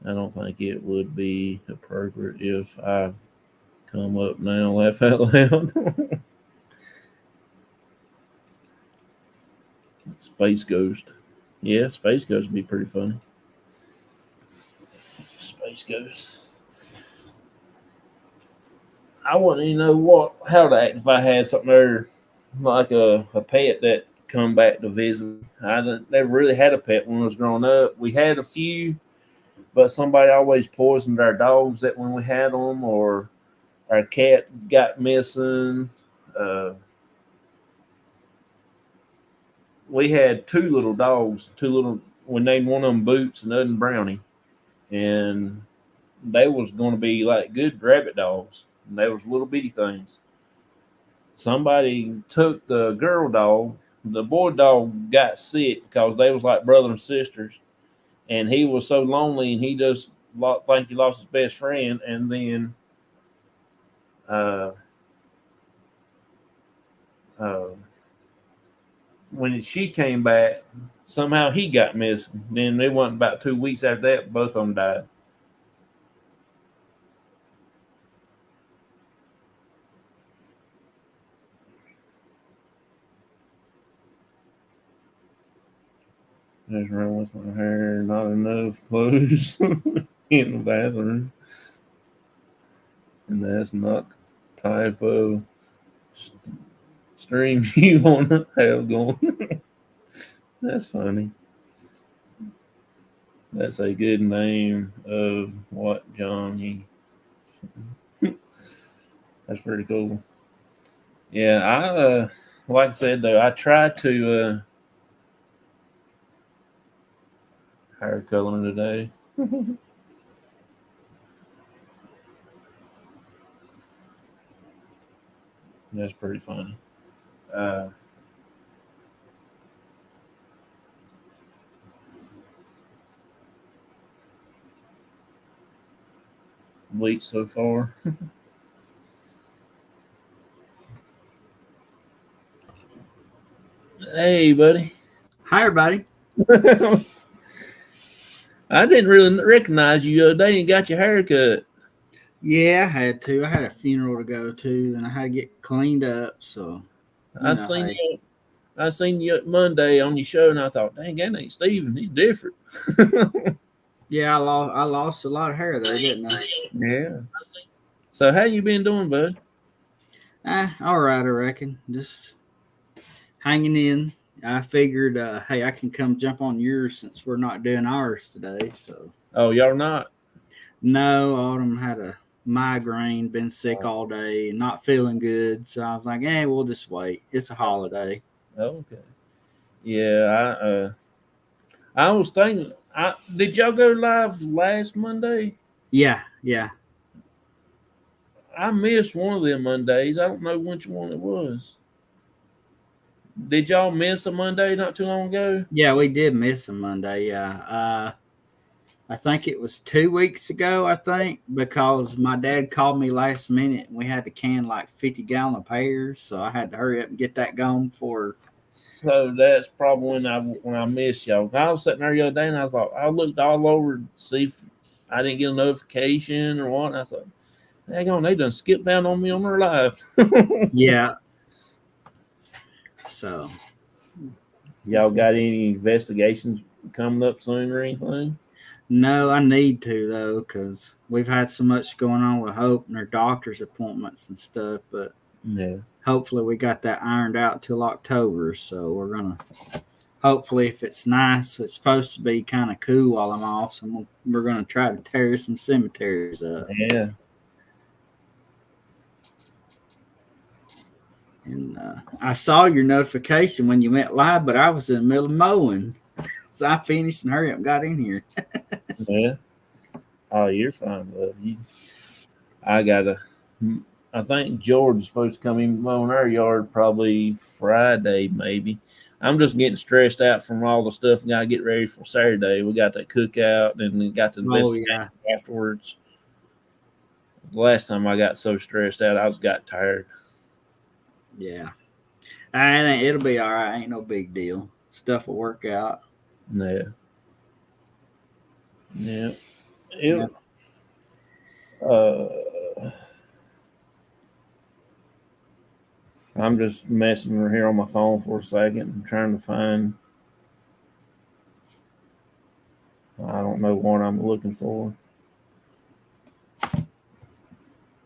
I don't think it would be appropriate if I come up now and laugh out loud. Space Ghost. Yeah, Space Ghost would be pretty funny. Space Ghost. I wouldn't even know how to act if I had something there like a pet that come back to visit. I never really had a pet when I was growing up. We had a few, but somebody always poisoned our dogs that when we had them, or our cat got missing. We had two little dogs, we named one of them Boots and the other Brownie. And they was going to be like good rabbit dogs. And they was little bitty things. Somebody took the girl dog. The boy dog got sick because they was like brother and sisters. And he was so lonely, and he just think he lost his best friend. And then when she came back, somehow he got missing. Then it wasn't about 2 weeks after that, both of them died. There's wrong with my hair, not enough clothes in the bathroom. And that's not the type of stream you want to have going. That's funny. That's a good name of what, Johnny? That's pretty cool. Yeah, I like I said though, I try to hair coloring today. That's pretty funny. Week so far. Hey, buddy. Hi, everybody. I didn't really recognize you the other day and got your hair cut. Yeah, I had to. I had a funeral to go to, and I had to get cleaned up. So I seen you Monday on your show, and I thought, dang, that ain't Steven. He's different. Yeah, I lost a lot of hair there, didn't I? Yeah. So how you been doing, bud? All right, I reckon. Just hanging in. I figured, hey, I can come jump on yours since we're not doing ours today. So. Oh, y'all not? No, Autumn had a migraine, been sick all day, not feeling good. So I was like, hey, we'll just wait. It's a holiday. Okay. Yeah, I was thinking. Did y'all go live last Monday? Yeah. I missed one of them Mondays. I don't know which one it was. did y'all miss a Monday not too long ago? Yeah, we did miss a Monday. Yeah. I think it was 2 weeks ago, I think, because my dad called me last minute and we had to can like 50-gallon of pears. So I had to hurry up and get that going for. So that's probably when I missed y'all. I was sitting there the other day and I was like, I looked all over to see if I didn't get a notification or what. And I thought, hang on, they done skipped down on me on their live. Yeah. So. Y'all got any investigations coming up soon or anything? No, I need to though, because we've had so much going on with Hope and her doctor's appointments and stuff. But Yeah. hopefully, we got that ironed out till October. So we're gonna. Hopefully, if it's nice, it's supposed to be kind of cool while I'm off. So we're gonna try to tear some cemeteries up. Yeah. And I saw your notification when you went live, but I was in the middle of mowing. So I finished and hurry up and got in here. Yeah. Oh, you're fine, bud. I think George is supposed to come in on our yard probably Friday, maybe. I'm just getting stressed out from all the stuff. Got to get ready for Saturday. We got that cookout and we got the investigation afterwards. The last time I got so stressed out, I got tired. Yeah. And it'll be all right. Ain't no big deal. Stuff will work out. Yeah. Yeah. Yeah. I'm just messing here on my phone for a second. I'm trying to find. I don't know what I'm looking for.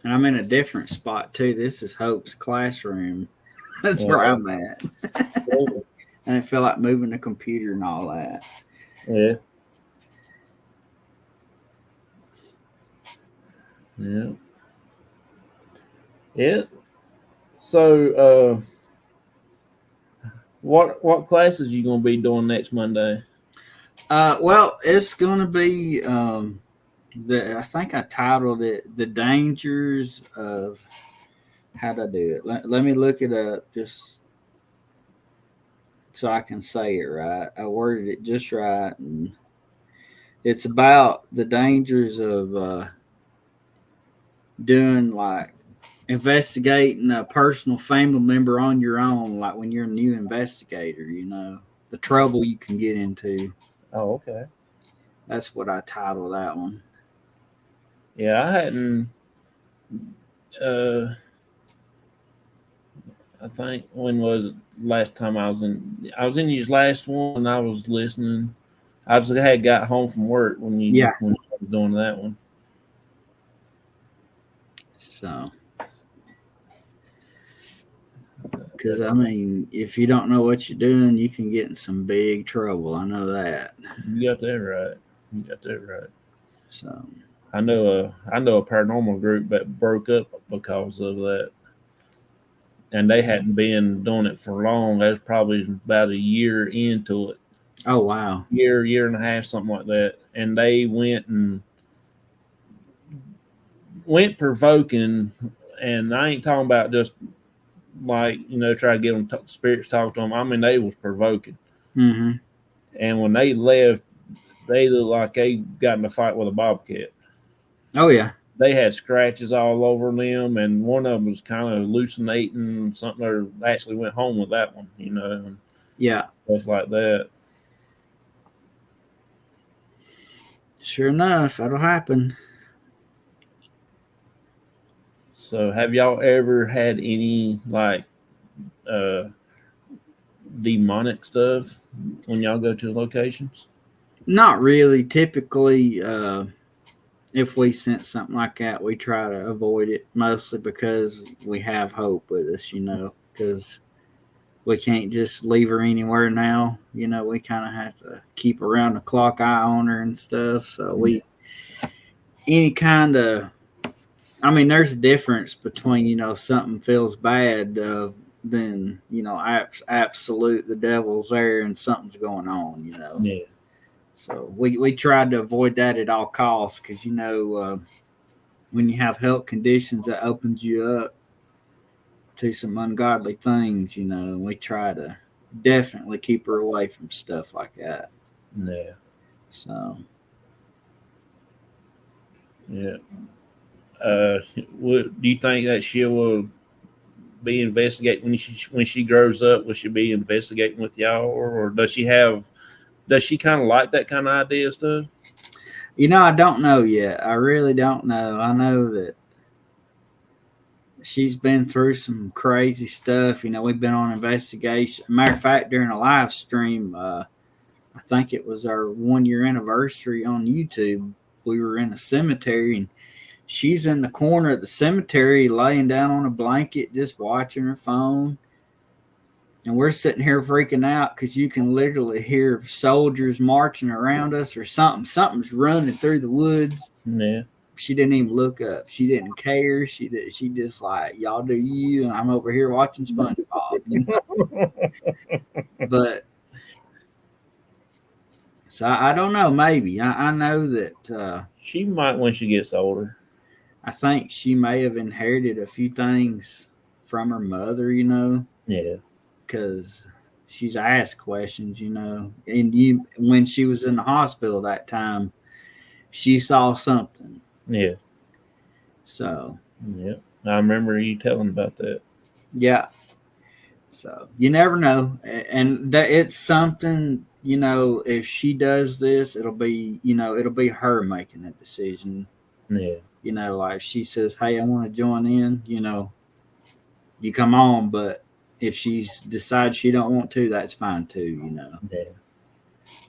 And I'm in a different spot too. This is Hope's classroom. That's where I'm at. And I feel like moving the computer and all that. Yeah. Yeah. Yeah. So what classes you gonna be doing next Monday? Well, it's gonna be I think I titled it "The Dangers of." How'd I do it? Let me look it up just so I can say it right. I worded it just right, and it's about the dangers of doing like investigating a personal family member on your own, like when you're a new investigator, the trouble you can get into. Oh, okay. That's what I titled that one. Yeah, I hadn't. I think when was it last time I was in? I was in your last one, and I was listening. I just had got home from work when you was doing that one. So, because I mean, if you don't know what you're doing, you can get in some big trouble. I know that. You got that right. You got that right. So, I know a paranormal group that broke up because of that, and they hadn't been doing it for long. That's probably about a year into it. Oh wow, year and a half, something like that. And they went provoking, and I ain't talking about just like try to get them spirits talk to them. I mean, they was provoking. Mm-hmm. And when they left, they looked like they got in a fight with a bobcat. Oh yeah. They had scratches all over them, and one of them was kind of hallucinating something, or actually went home with that one, and yeah, stuff like that. Sure enough, that'll happen. So, have y'all ever had any like demonic stuff when y'all go to locations? Not really. Typically, if we sense something like that, we try to avoid it, mostly because we have Hope with us, because we can't just leave her anywhere now. We kind of have to keep around the clock eye on her and stuff. So any kind of, I mean, there's a difference between, something feels bad than, absolute, the devil's there and something's going on, Yeah. So we tried to avoid that at all costs because, when you have health conditions, that opens you up to some ungodly things, and we try to definitely keep her away from stuff like that. Yeah. So, Yeah. Do you think that she will be investigating when she grows up? Will she be investigating with y'all, or does she kind of like that kind of idea stuff? I don't know yet. I really don't know. I know that she's been through some crazy stuff. We've been on investigation. Matter of fact, during a live stream, I think it was our 1 year anniversary on YouTube. We were in a cemetery, and she's in the corner of the cemetery laying down on a blanket just watching her phone. And we're sitting here freaking out because you can literally hear soldiers marching around us or something. Something's running through the woods. Yeah. She didn't even look up. She didn't care. She just like, y'all do you, and I'm over here watching SpongeBob. But so I don't know. Maybe I know that she might when she gets older. I think she may have inherited a few things from her mother. Yeah. Because she's asked questions. And when she was in the hospital that time, she saw something. Yeah. So. Yeah. I remember you telling about that. Yeah. So you never know, and that it's something. If she does this, it'll be her making a decision. Yeah. Like if she says, "Hey, I want to join in," you come on. But if she decides she don't want to, that's fine too. Yeah.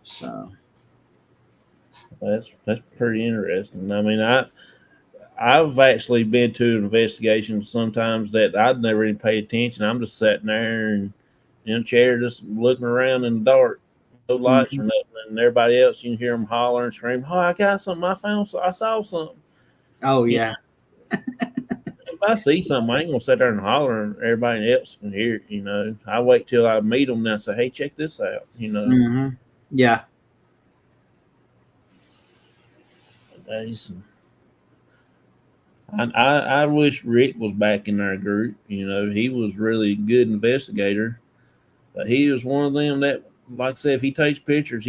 So that's pretty interesting. I mean, I've actually been to investigations sometimes that I'd never even pay attention. I'm just sitting there and in a chair, just looking around in the dark, no lights or nothing, and everybody else you can hear them holler and scream, "Oh, I got something! I saw something!" Oh yeah. If I see something, I ain't gonna sit there and holler, and everybody else can hear it. I wait till I meet them and I say, "Hey, check this out." Mm-hmm. Yeah. I wish Rick was back in our group. He was really good investigator, but he was one of them that, like I said, if he takes pictures,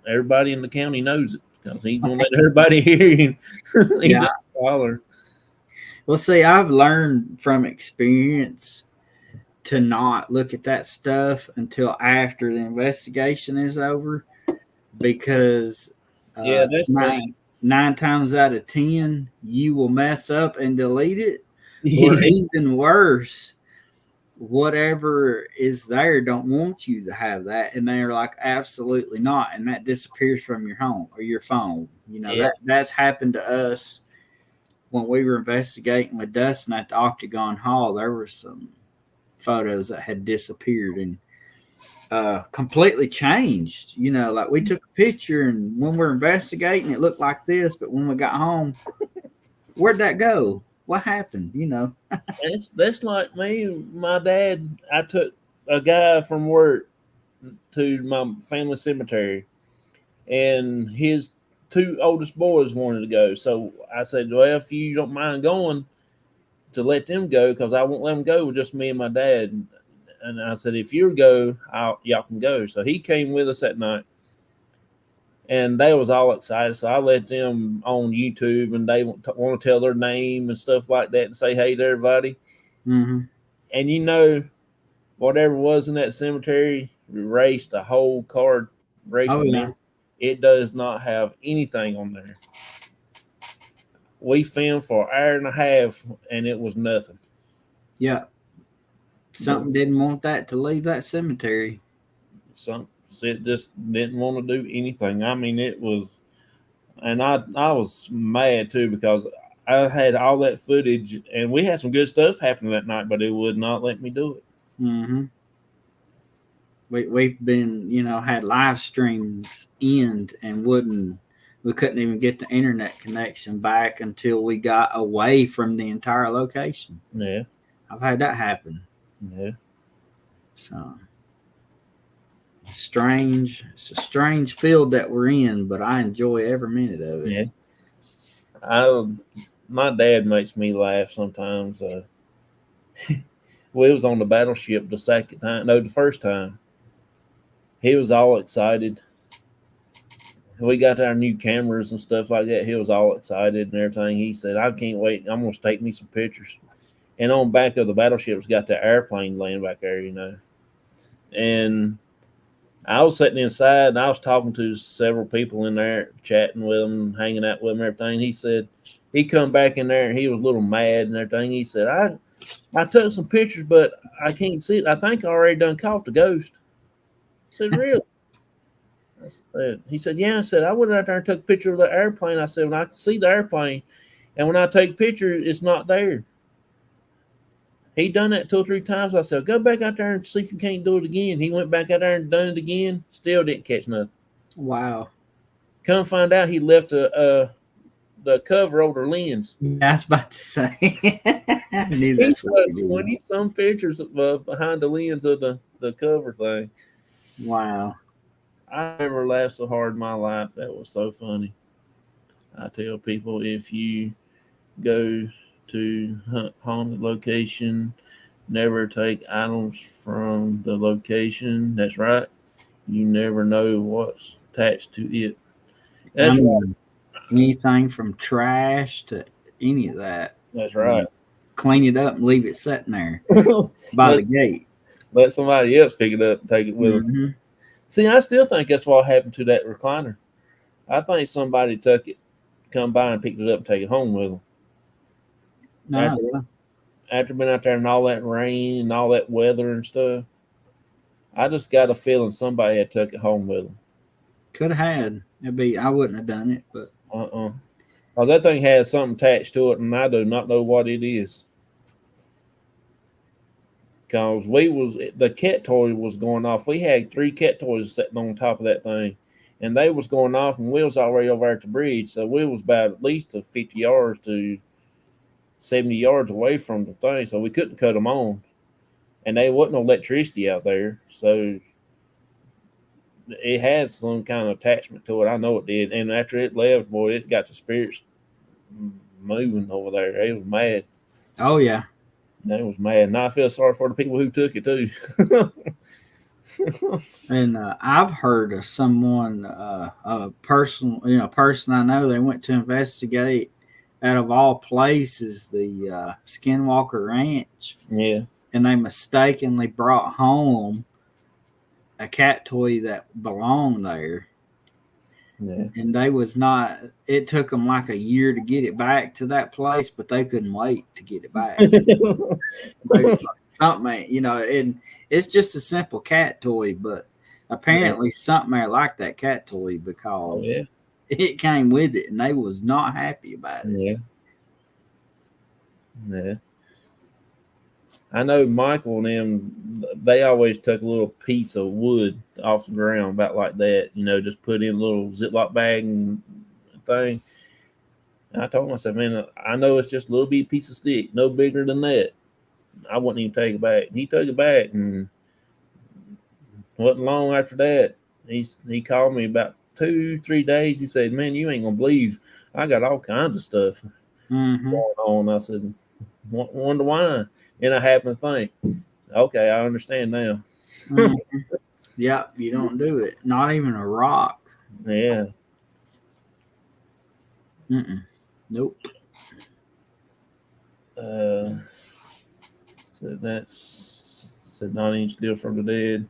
everybody in the county knows it because he's gonna let everybody hear him. Yeah. Holler. Well, see, I've learned from experience to not look at that stuff until after the investigation is over, because Yeah, that's me. 9 times out of 10, you will mess up and delete it, or even worse, whatever is there don't want you to have that, and they're like, absolutely not, and that disappears from your home or your phone. That's happened to us when we were investigating with Dustin at the Octagon Hall. There were some photos that had disappeared and completely changed. Like we took a picture, and when we're investigating, it looked like this, but when we got home, where'd that go? What happened? That's like me. My dad, I took a guy from work to my family cemetery, and his 2 oldest boys wanted to go. So I said, "Well, if you don't mind going, to let them go, because I won't let them go with just me and my dad." And I said, "If you go, y'all can go." So he came with us that night, and they was all excited. So I let them on YouTube, and they want to tell their name and stuff like that and say hey to everybody. Mm-hmm. And whatever was in that cemetery erased a whole card. It does not have anything on there. We filmed for an hour and a half, and it was nothing. Yeah. Something didn't want that to leave that cemetery. It just didn't want to do anything. I mean, it was, and I was mad too, because I had all that footage, and we had some good stuff happening that night, but it would not let me do it. Mm-hmm. We've been, had live streams end, and we couldn't even get the internet connection back until we got away from the entire location. Yeah. I've had that happen. Yeah. So it's a strange field that we're in, but I enjoy every minute of it. Yeah. My dad makes me laugh sometimes. We was on the battleship the second time. No, the first time. He was all excited. We got our new cameras and stuff like that. He was all excited and everything. He said, "I can't wait. I'm gonna take me some pictures." And on back of the battleship's got the airplane laying back there, And I was sitting inside and I was talking to several people in there, chatting with them, hanging out with them, and everything. He said he come back in there and he was a little mad and everything. He said, I took some pictures, but I can't see it. I think I already done caught the ghost. I said, really? He said, yeah. I said, I went out there and took a picture of the airplane. I said, when I can see the airplane, and when I take a picture, it's not there. He done that 2 or 3 times. I said, go back out there and see if you can't do it again. He went back out there and done it again. Still didn't catch nothing. Wow. Come find out he left the cover over the lens. Yeah, I was about to say. I knew He that's what took he did. 20 some pictures behind the lens of the cover thing. Wow. I never laughed so hard in my life. That was so funny. I tell people, if you go to haunted location, never take items from the location. That's right. You never know what's attached to it. That's right. Anything from trash to any of that. That's right. Clean it up and leave it sitting there by the gate. Let somebody else pick it up and take it with them. See, I still think that's what happened to that recliner. I think somebody took it, come by and picked it up and take it home with them. After being out there in all that rain and all that weather and stuff, I just got a feeling somebody had took it home with them. Could have had. I wouldn't have done it, but Because that thing has something attached to it, and I do not know what it is. Because the cat toy was going off. We had 3 cat toys sitting on top of that thing, and they was going off, and we was already over at the bridge, so we was about at least 50 yards to 70 yards away from the thing, so we couldn't cut them on, and there wasn't no electricity out there, so it had some kind of attachment to it. I know it did, and after it left, boy, it got the spirits moving over there. It was mad. Oh yeah. That was mad. And I feel sorry for the people who took it too. And I've heard of someone, a person I know, they went to investigate out of all places the Skinwalker Ranch. Yeah. And they mistakenly brought home a cat toy that belonged there. Yeah. And it took them like a year to get it back to that place, but they couldn't wait to get it back. Something, and it's just a simple cat toy, but apparently something there like that cat toy, because it came with it and they was not happy about it. Yeah. I know Michael and them, they always took a little piece of wood off the ground, about like that, just put in a little Ziploc bag and thing. And I told him, I said, man, I know it's just a little bitty piece of stick, no bigger than that. I wouldn't even take it back. He took it back, and wasn't long after that, he called me about 2-3 days. He said, man, you ain't gonna believe I got all kinds of stuff going on. I said, wonder why. And I happened to think, okay, I understand now. Yeah, you don't do it. Not even a rock. Yeah. Nope. Said not even steal from the dead.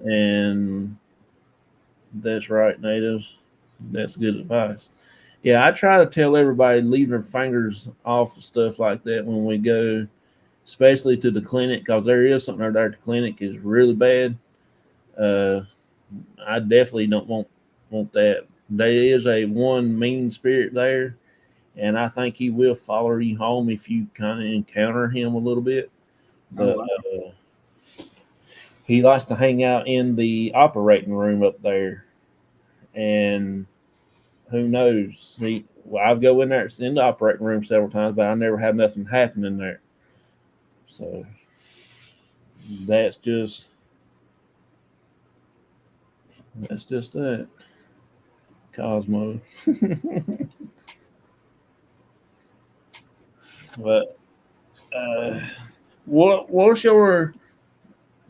And that's right, natives. That's good advice. Yeah, I try to tell everybody leave their fingers off of stuff like that when we go, especially to the clinic, because there is something there at the clinic is really bad. I definitely don't want that. There is a one mean spirit there, and I think he will follow you home if you kind of encounter him a little bit. But he likes to hang out in the operating room up there, and who knows? I've go in there in the operating room several times, but I never had nothing happen in there. So that's just that. Cosmo. But What's your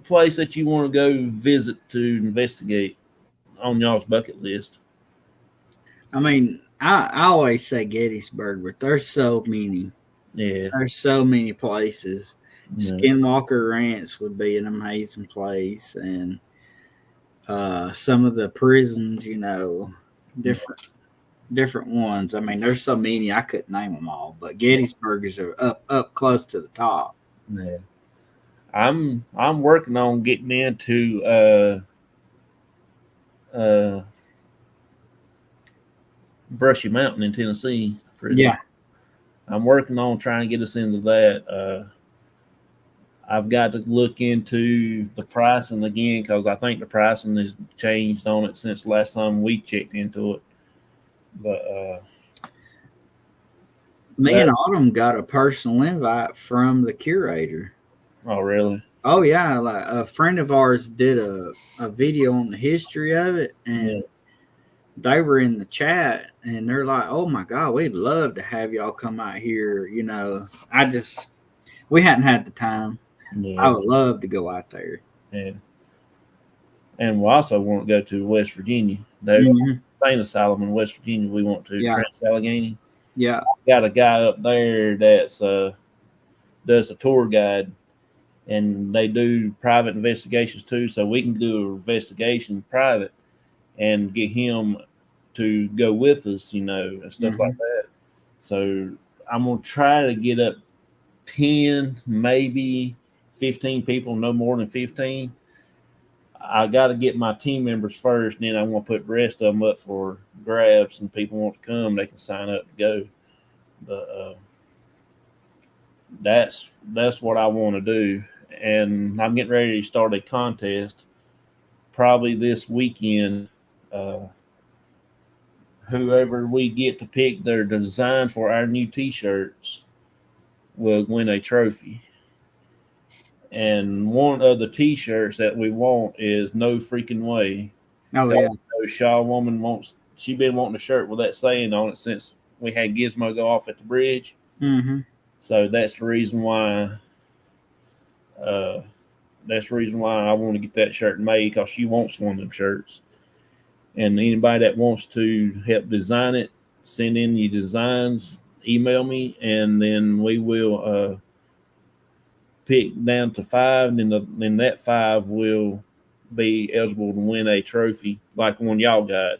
place that you want to go visit to investigate on y'all's bucket list? I mean, I always say Gettysburg, but there's so many. Yeah. There's so many places. No. Skinwalker Ranch would be an amazing place, and some of the prisons, different ones. I mean, there's so many I couldn't name them all, but Gettysburg's are up close to the top. Yeah. I'm working on getting into Brushy Mountain in Tennessee prison. Yeah, I'm working on trying to get us into that. I've got to look into the pricing again because I think the pricing has changed on it since the last time we checked into it. But me and Autumn got a personal invite from the curator. oh, really? Oh yeah, like a friend of ours did a video on the history of it, and they were in the chat, and they're like, "Oh my God, we'd love to have y'all come out here." We hadn't had the time. Yeah. I would love to go out there. Yeah. And we also want to go to West Virginia. There's insane asylum in West Virginia. We want to Trans-Allegheny. Yeah, Got a guy up there that's does a tour guide, and they do private investigations too. So we can do an investigation private and get him to go with us, and stuff like that. So I'm gonna try to get up 10, maybe 15 people, no more than 15. I got to get my team members first, and then I'm going to put the rest of them up for grabs. And people want to come, they can sign up to go. But that's what I want to do, and I'm getting ready to start a contest probably this weekend. Whoever we get to pick their design for our new T-shirts will win a trophy. And one of the T-shirts that we want is "No Freaking Way." Oh yeah. Shaw woman wants. She been wanting a shirt with that saying on it since we had Gizmo go off at the bridge. So that's the reason why. That's the reason why I want to get that shirt made, because she wants one of them shirts. And anybody that wants to help design it, send in your designs, email me, and then we will pick down to 5, and then that 5 will be eligible to win a trophy like one y'all got.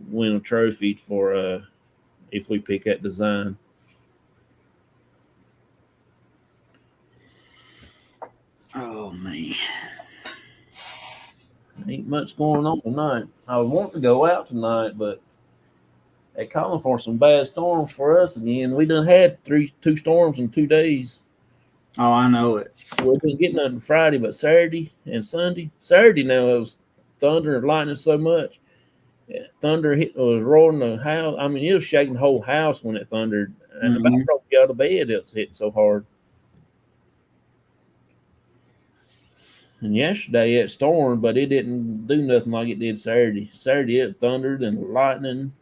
Win a trophy for if we pick that design. Oh man, ain't much going on tonight. I want to go out tonight, but they calling for some bad storms for us again. We done had 2 storms in 2 days. Oh, I know it. We didn't get nothing Friday, but Saturday and Sunday. Saturday now it was thunder and lightning so much. Thunder was roaring the house. I mean, it was shaking the whole house when it thundered, and about broke you out of bed. It was hitting so hard. And yesterday it stormed, but it didn't do nothing like it did Saturday. Saturday it thundered and lightning.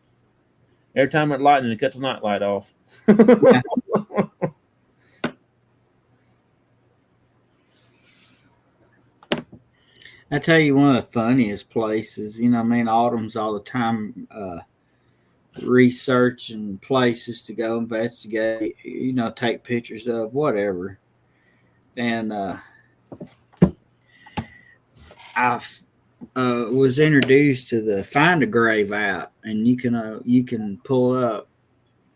Every time it lightning, it cut the night light off. I tell you, one of the funniest places, Autumn's all the time researching places to go investigate, take pictures of, whatever. And I was introduced to the Find a Grave app, and you can pull up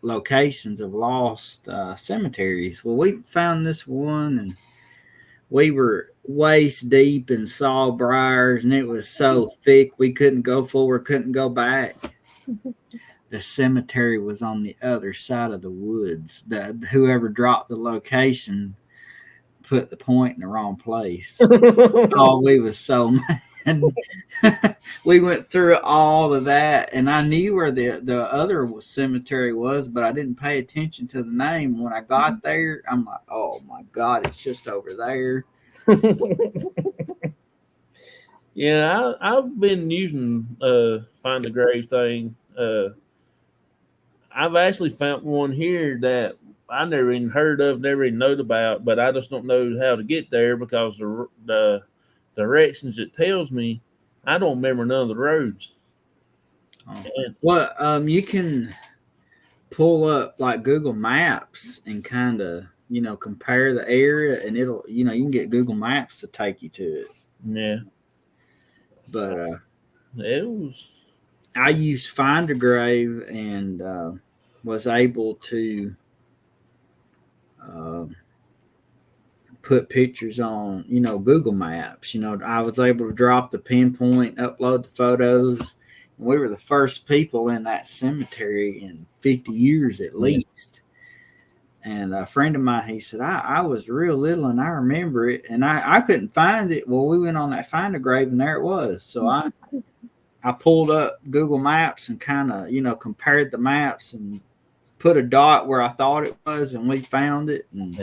locations of lost cemeteries. Well, we found this one, and we were waist deep in sawbriars, and it was so thick we couldn't go forward, couldn't go back. The cemetery was on the other side of the woods. Whoever dropped the location put the point in the wrong place. Oh, we was so mad. We went through all of that, and I knew where the other cemetery was, but I didn't pay attention to the name. When I got there, I'm like, oh my God, it's just over there. Yeah, I've been using Find a Grave thing. I've actually found one here that I never even heard of, never even known about, but I just don't know how to get there because the directions it tells me, I don't remember none of the roads. Oh. And, Well, you can pull up like Google Maps and kind of, compare the area, and it'll, you can get Google Maps to take you to it. yeah, But it was. I used Find a Grave and was able to uh, put pictures on, Google Maps. I was able to drop the pinpoint, upload the photos. We were the first people in that cemetery in 50 years at least. And a friend of mine, he said, I was real little and I remember it. And I couldn't find it. Well, we went on that Find a Grave and there it was. So I pulled up Google Maps and kind of, compared the maps and put a dot where I thought it was, and we found it. And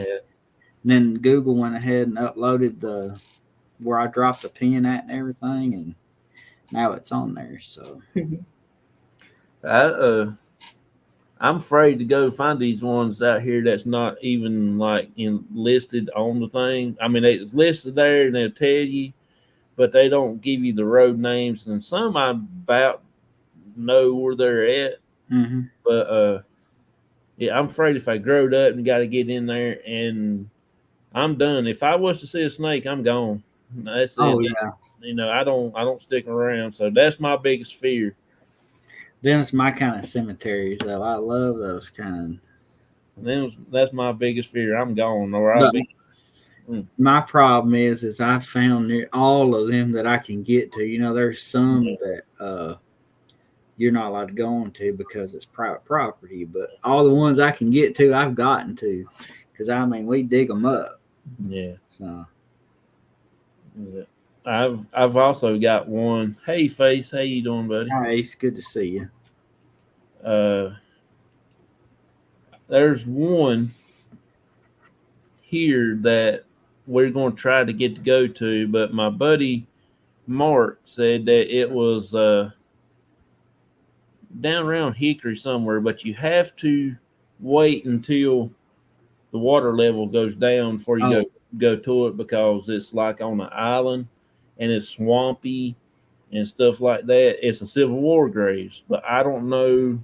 then Google went ahead and uploaded where I dropped the pin at and everything. And now it's on there. So I'm afraid to go find these ones out here that's not even like listed on the thing. I mean, it's listed there and they'll tell you, but they don't give you the road names. And some I about know where they're at. mm-hmm. But yeah, I'm afraid if I growed up and got to get in there, and I'm done. If I was to see a snake, I'm gone. That's Oh it. yeah. I don't stick around. So that's my biggest fear. Then it's my kind of cemeteries, though. I love those kind. That's my biggest fear. I'm gone, or I'll be. My problem is I found all of them that I can get to. There's some that you're not allowed to go into because it's private property, but all the ones I can get to, I've gotten to, because we dig them up. Yeah. So. Yeah. I've also got one. Hey, Face, how you doing, buddy? Hi, it's good to see you. There's one here that we're going to try to get to go to, but my buddy Mark said that it was down around Hickory somewhere, but you have to wait until the water level goes down before you go to it, because it's like on an island and it's swampy and stuff like that. It's a Civil War graves, but I don't know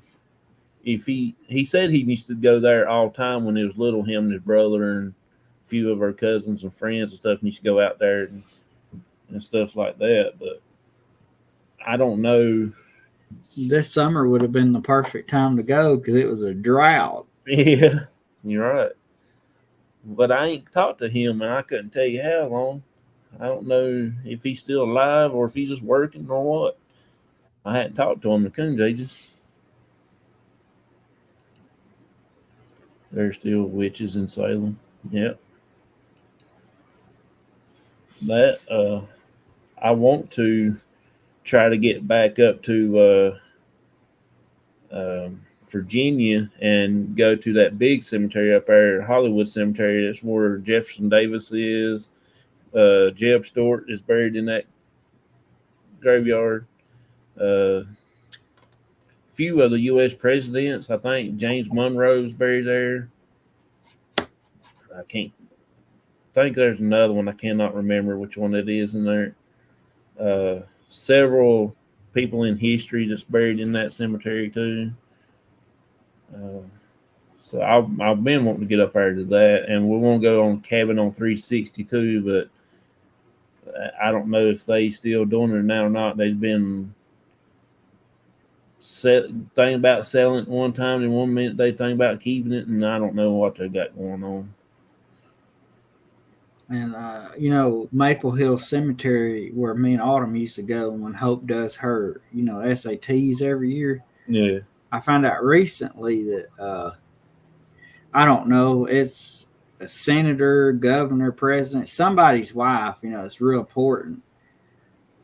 if he said he used to go there all the time when he was little, him and his brother and a few of our cousins and friends and stuff, and used to go out there and stuff like that. But I don't know. This summer would have been the perfect time to go because it was a drought. Yeah, you're right. But I ain't talked to him, and I couldn't tell you how long. I don't know if he's still alive or if he's just working or what. I hadn't talked to him in Coons ages. There's still witches in Salem. Yep. That I want to try to get back up to Virginia and go to that big cemetery up there, Hollywood Cemetery. That's where Jefferson Davis is. Jeb Stuart is buried in that graveyard. Few of the U.S. presidents, I think James Monroe's buried there. I can't think there's another one. I cannot remember which one it is in there. Several people in history that's buried in that cemetery too. So I've been wanting to get up there to that, and we want to go on Cabin on 362, but I don't know if they still doing it now or not. They've been thinking about selling it one time, and 1 minute they think about keeping it, and I don't know what they got going on. And Maple Hill Cemetery, where me and Autumn used to go when Hope does her SATs every year. Yeah, I found out recently that I don't know, it's a senator, governor, president, somebody's wife, it's real important,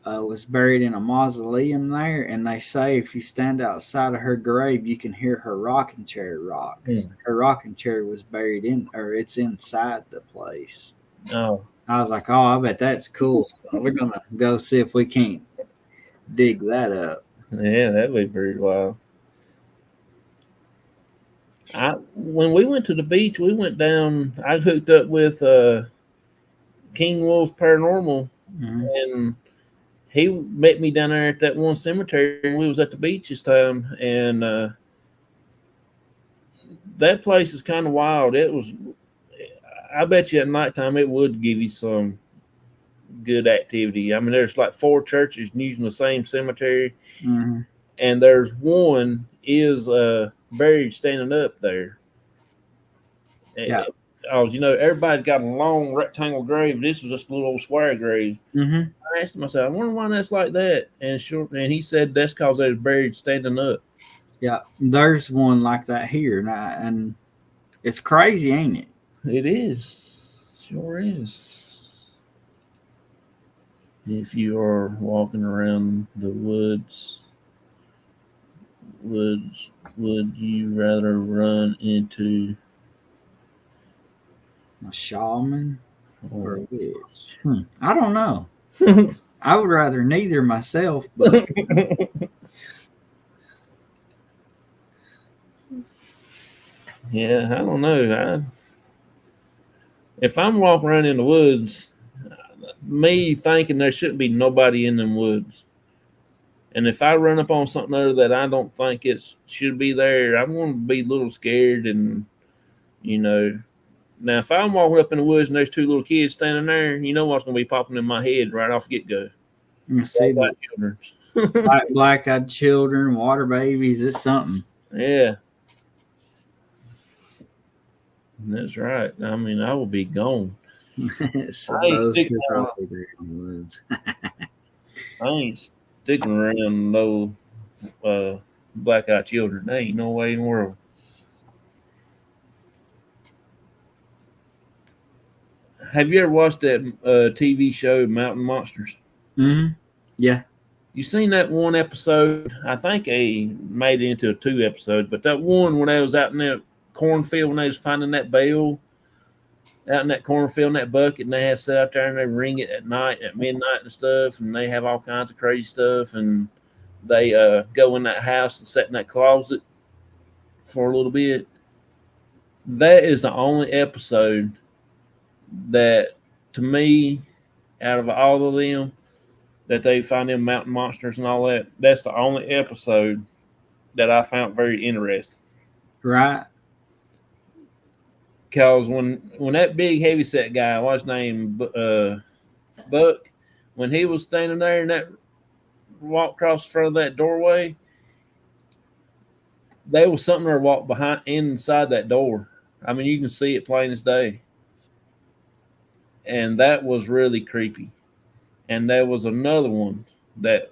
was buried in a mausoleum there, and they say if you stand outside of her grave, you can hear her rocking chair rock. Her rocking chair was buried it's inside the place. Oh, I was like, I bet that's cool. So we're gonna go see if we can't dig that up. yeah, that'd be pretty wild. When we went to the beach, we went down. I hooked up with King Wolf Paranormal, Mhm. and he met me down there at that one cemetery. And we was at the beach this time, and that place is kind of wild. It was. I bet you at nighttime it would give you some good activity. I mean, there's like 4 churches using the same cemetery, Mhm. and there's one is buried standing up there. Yeah. Everybody's got a long rectangle grave. This was just a little old square grave. Mhm. I asked myself, I wonder why that's like that. And he said that's because they was buried standing up. Yeah. There's one like that here, and it's crazy, ain't it? It is, sure is. If you are walking around the woods, would you rather run into A shaman or or a witch? I don't know. I would rather neither myself, but yeah, I don't know. If I'm walking around in the woods, me thinking there shouldn't be nobody in them woods, and if I run up on something other that I don't think it should be there, I'm going to be a little scared. And you know, now if I'm walking up in the woods and there's 2 little kids standing there, you know what's going to be popping in my head right off get go. you see the Children. black-eyed children, water babies. It's something. Yeah, that's right. I mean, I will be gone. So I ain't those sticking kids around. probably there in the woods. I ain't sticking around no black-eyed children. There ain't no way in the world. Have you ever watched that TV show Mountain Monsters? Mm-hmm. Yeah. You seen that one episode? I think they made it into a 2 episodes, but that one when they was out in that cornfield when they was finding that bell out in that cornfield in that bucket, and they had set out there and they ring it at night, at midnight and stuff, and they have all kinds of crazy stuff, and they go in that house and sit in that closet for a little bit. That is the only episode that, to me, out of all of them, that they find them mountain monsters and all that, that's the only episode that I found very interesting. Right. Because when that big heavy set guy, what's his name, Buck, when he was standing there and that walked across the front of that doorway, there was something there walked behind inside that door. I mean, you can see it plain as day. And that was really creepy. And there was another one that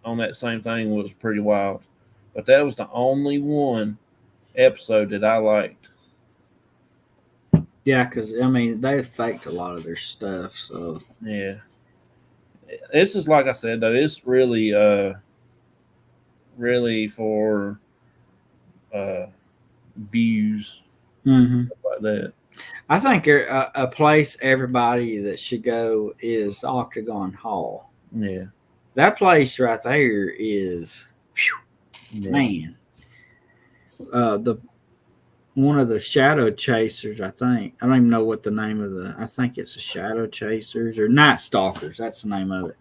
on that same thing was pretty wild. But that was the only one episode that I liked. Yeah, because I mean they faked a lot of their stuff, so Yeah. This is like I said though, it's really for uh views mm-hmm. like that. I think a place everybody that should go is Octagon Hall. Yeah. That place right there is, Yeah. man. The one of the Shadow Chasers, I think. I don't even know what the name of I think it's the Shadow Chasers or Night Stalkers. That's the name of it.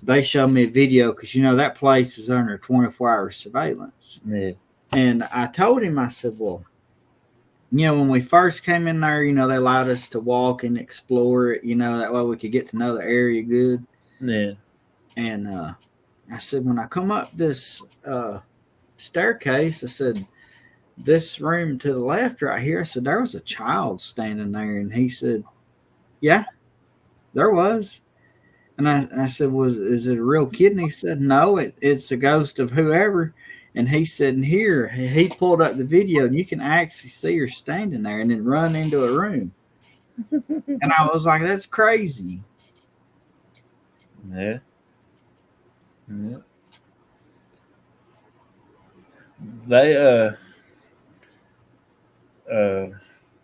They showed me a video because that place is under 24-hour surveillance. Yeah. And I told him, I said, well, when we first came in there, they allowed us to walk and explore it, that way we could get to know the area good. Yeah. And I said, when I come up this staircase, I said, this room to the left right here, I said, there was a child standing there. And he said, yeah, there was. And I said, is it a real kid? And he said, no, it's a ghost of whoever. And he said, and here, he pulled up the video and you can actually see her standing there and then run into a room. And I was like, that's crazy. Yeah. Yeah. They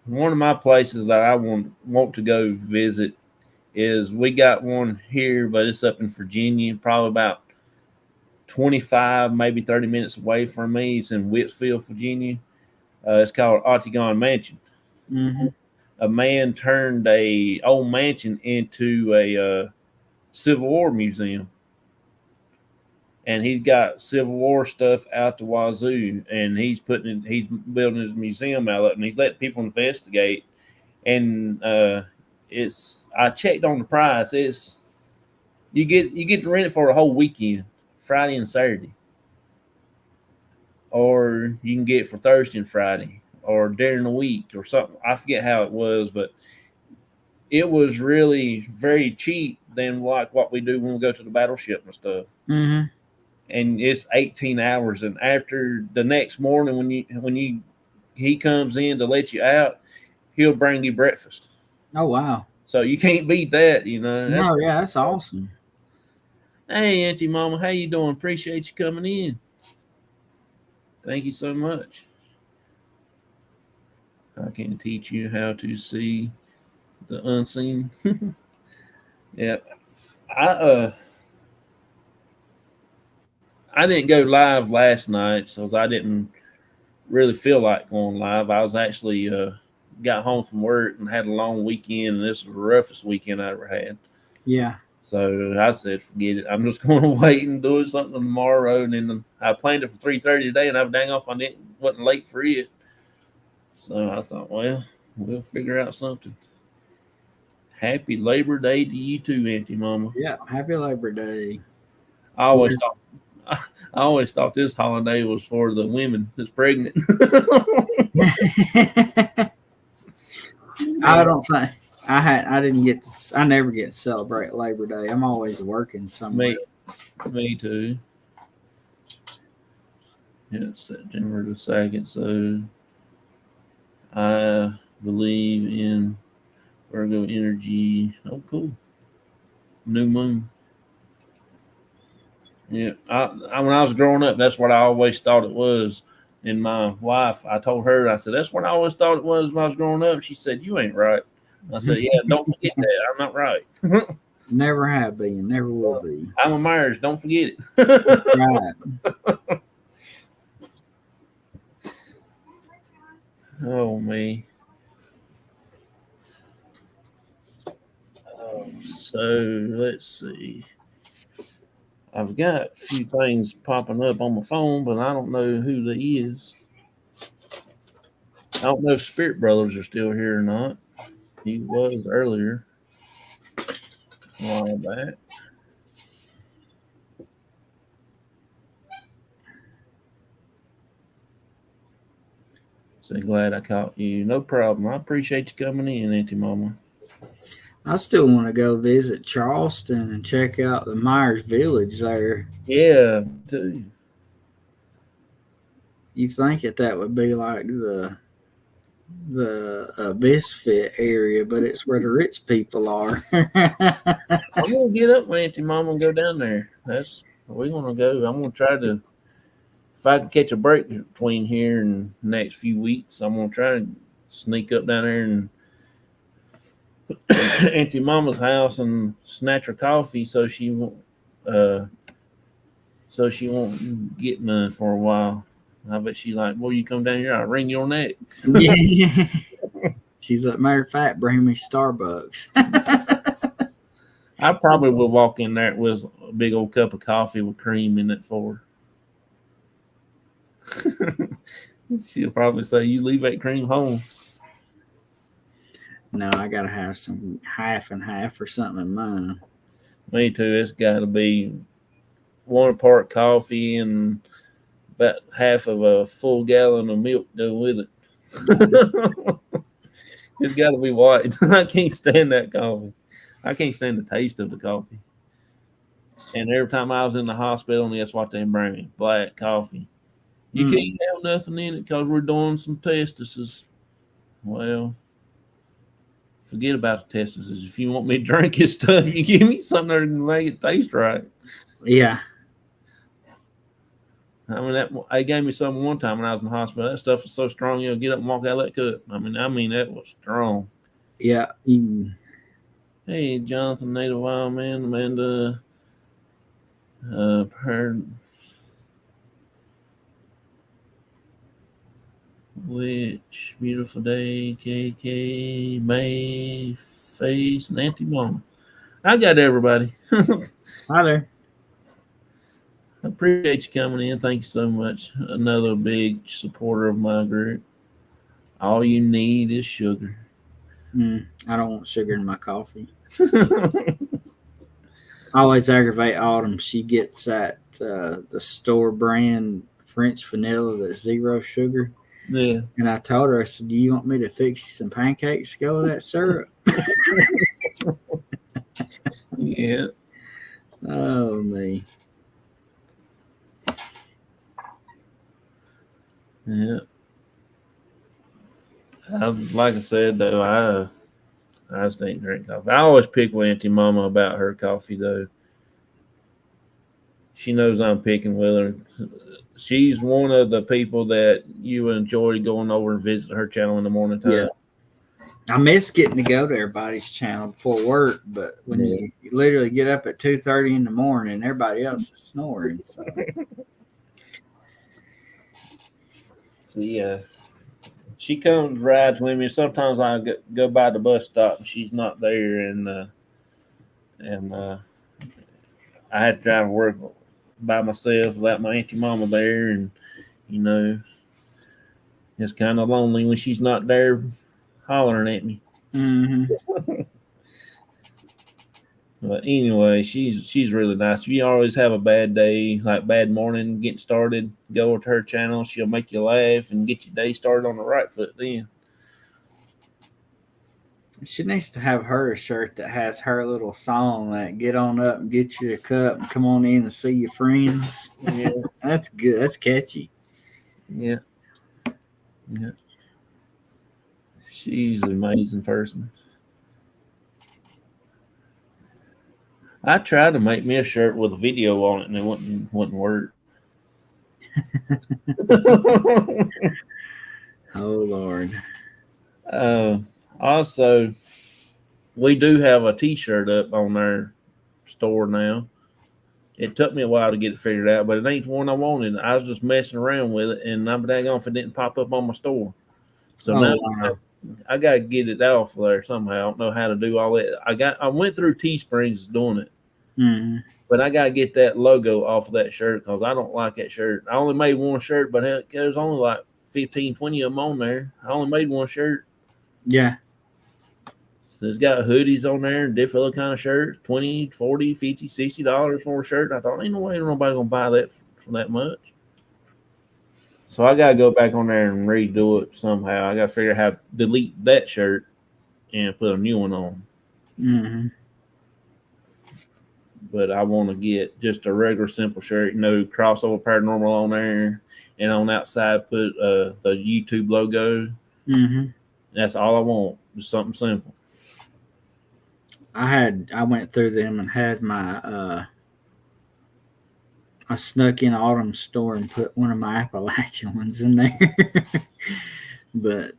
one of my places that I want to go visit is we got one here, but it's up in Virginia, probably about 25, maybe 30 minutes away from me. It's in Whitsfield, Virginia. It's called Octagon Mansion. Mm-hmm. A man turned a old mansion into a Civil War museum, and he's got Civil War stuff out the wazoo, and he's building his museum out of it, and he's letting people investigate. And it's I checked on the price. It's you get to rent it for a whole weekend, Friday and Saturday, or you can get it for Thursday and Friday, or during the week or something. I forget how it was, but it was really very cheap than like what we do when we go to the battleship and stuff. Mm-hmm. And it's 18 hours. And after the next morning, when he comes in to let you out, he'll bring you breakfast. Oh wow. So you can't beat that, you know. No, yeah, that's awesome. Hey, Auntie Mama, how you doing? Appreciate you coming in. Thank you so much. I can teach you how to see the unseen. Yeah, I I didn't go live last night, so I didn't really feel like going live. I was actually got home from work and had a long weekend, and this was the roughest weekend I ever had. Yeah. So I said, forget it. I'm just going to wait and do something tomorrow. And then I planned it for 3:30 today, and I was dang off I wasn't late for it. So I thought, well, we'll figure out something. Happy Labor Day to you too, Auntie Mama. Yeah. Happy Labor Day. I always thought I always thought this holiday was for the women that's pregnant. I don't think I didn't get to, I never get to celebrate Labor Day. I'm always working somewhere. Me too. Yeah, it's September the 2nd. So I believe in Virgo energy. Oh, cool. New moon. Yeah, when I was growing up, that's what I always thought it was. And my wife, I told her, I said, that's what I always thought it was when I was growing up. She said, you ain't right. I said, yeah, don't forget that. I'm not right. Never have been, never will be. I'm a Myers. Don't forget it. Right. Oh, me. So let's see. I've got a few things popping up on my phone, but I don't know who they is. I don't know if Spirit Brothers are still here or not. He was earlier, a while back. So glad I caught you. No problem. I appreciate you coming in, Auntie Mama. I still want to go visit Charleston and check out the Myers Village there. Yeah, too. You think that would be like the Misfit area, but it's where the rich people are. I'm gonna get up with Auntie Mama and go down there. We're gonna go. I'm gonna try to, if I can catch a break between here and the next few weeks, I'm gonna try to sneak up down there and Auntie Mama's house and snatch her coffee so she won't get none for a while. I bet she's like, "Boy, you come down here, I'll wring your neck." Yeah. She's like, matter of fact, bring me Starbucks. I probably will walk in there with a big old cup of coffee with cream in it for her. She'll probably say, "You leave that cream home." No, I gotta have some half and half or something in mine. Me too. It's got to be 1 part coffee and about half of a full gallon of milk go with it. It's got to be white. I can't stand that coffee. I can't stand the taste of the coffee. And every time I was in the hospital, and that's what they bring me, black coffee. You can't have nothing in it because we're doing some testises. Well, forget about the testises. If you want me to drink this stuff, you give me something that can make it taste right. Yeah. I mean, they gave me some one time when I was in the hospital. That stuff was so strong, you'll get up and walk out of that cup. I mean, that was strong. Yeah. Hey, Jonathan, Native Wild Man, Amanda, Which beautiful day, KK, May, Face, and Auntie Mama. I got everybody. Hi there. I appreciate you coming in. Thank you so much. Another big supporter of my group. All you need is sugar. I don't want sugar in my coffee. I always aggravate Autumn. She gets that the store brand French vanilla that's 0 sugar. Yeah. And I told her, I said, "Do you want me to fix you some pancakes to go with that syrup?" Yeah. Oh me. Yeah. Like I said though, I just ain't drink coffee. I always pick with Auntie Mama about her coffee though. She knows I'm picking with her. She's one of the people that you enjoy going over and visit her channel in the morning time. Yeah. I miss getting to go to everybody's channel before work, but when you literally get up at 2:30 in the morning, everybody else is snoring. So Yeah. She comes rides with me. Sometimes I go by the bus stop and she's not there, and I had to drive to work by myself without my Auntie Mama there, and you know, it's kind of lonely when she's not there hollering at me. But anyway, she's really nice. If you always have a bad day, like bad morning, getting started, go to her channel. She'll make you laugh and get your day started on the right foot then. She needs to have her a shirt that has her little song that "Get on up and get you a cup and come on in and see your friends." Yeah. That's good. That's catchy. Yeah. Yeah. She's an amazing person. I tried to make me a shirt with a video on it and it wouldn't work. Oh Lord. Also, we do have a T-shirt up on our store now. It took me a while to get it figured out, but it ain't the one I wanted. I was just messing around with it, and I'm daggone if it didn't pop up on my store. So now Wow. I gotta get it off there somehow. I don't know how to do all that. I went through Teesprings doing it, but I gotta get that logo off of that shirt because I don't like that shirt. I only made one shirt, but there's only like 15, 20 of them on there. I only made one shirt. Yeah. So it's got hoodies on there and different other kind of shirts, $20, $40, $50, $60 for a shirt. I thought, ain't no way nobody gonna buy that for that much. So I gotta go back on there and redo it somehow. I gotta figure out how to delete that shirt and put a new one on. But I want to get just a regular simple shirt, no crossover paranormal on there, and on the outside put the YouTube logo. That's all I want, just something simple. I went through them and had my I snuck in Autumn's store and put one of my Appalachian ones in there. But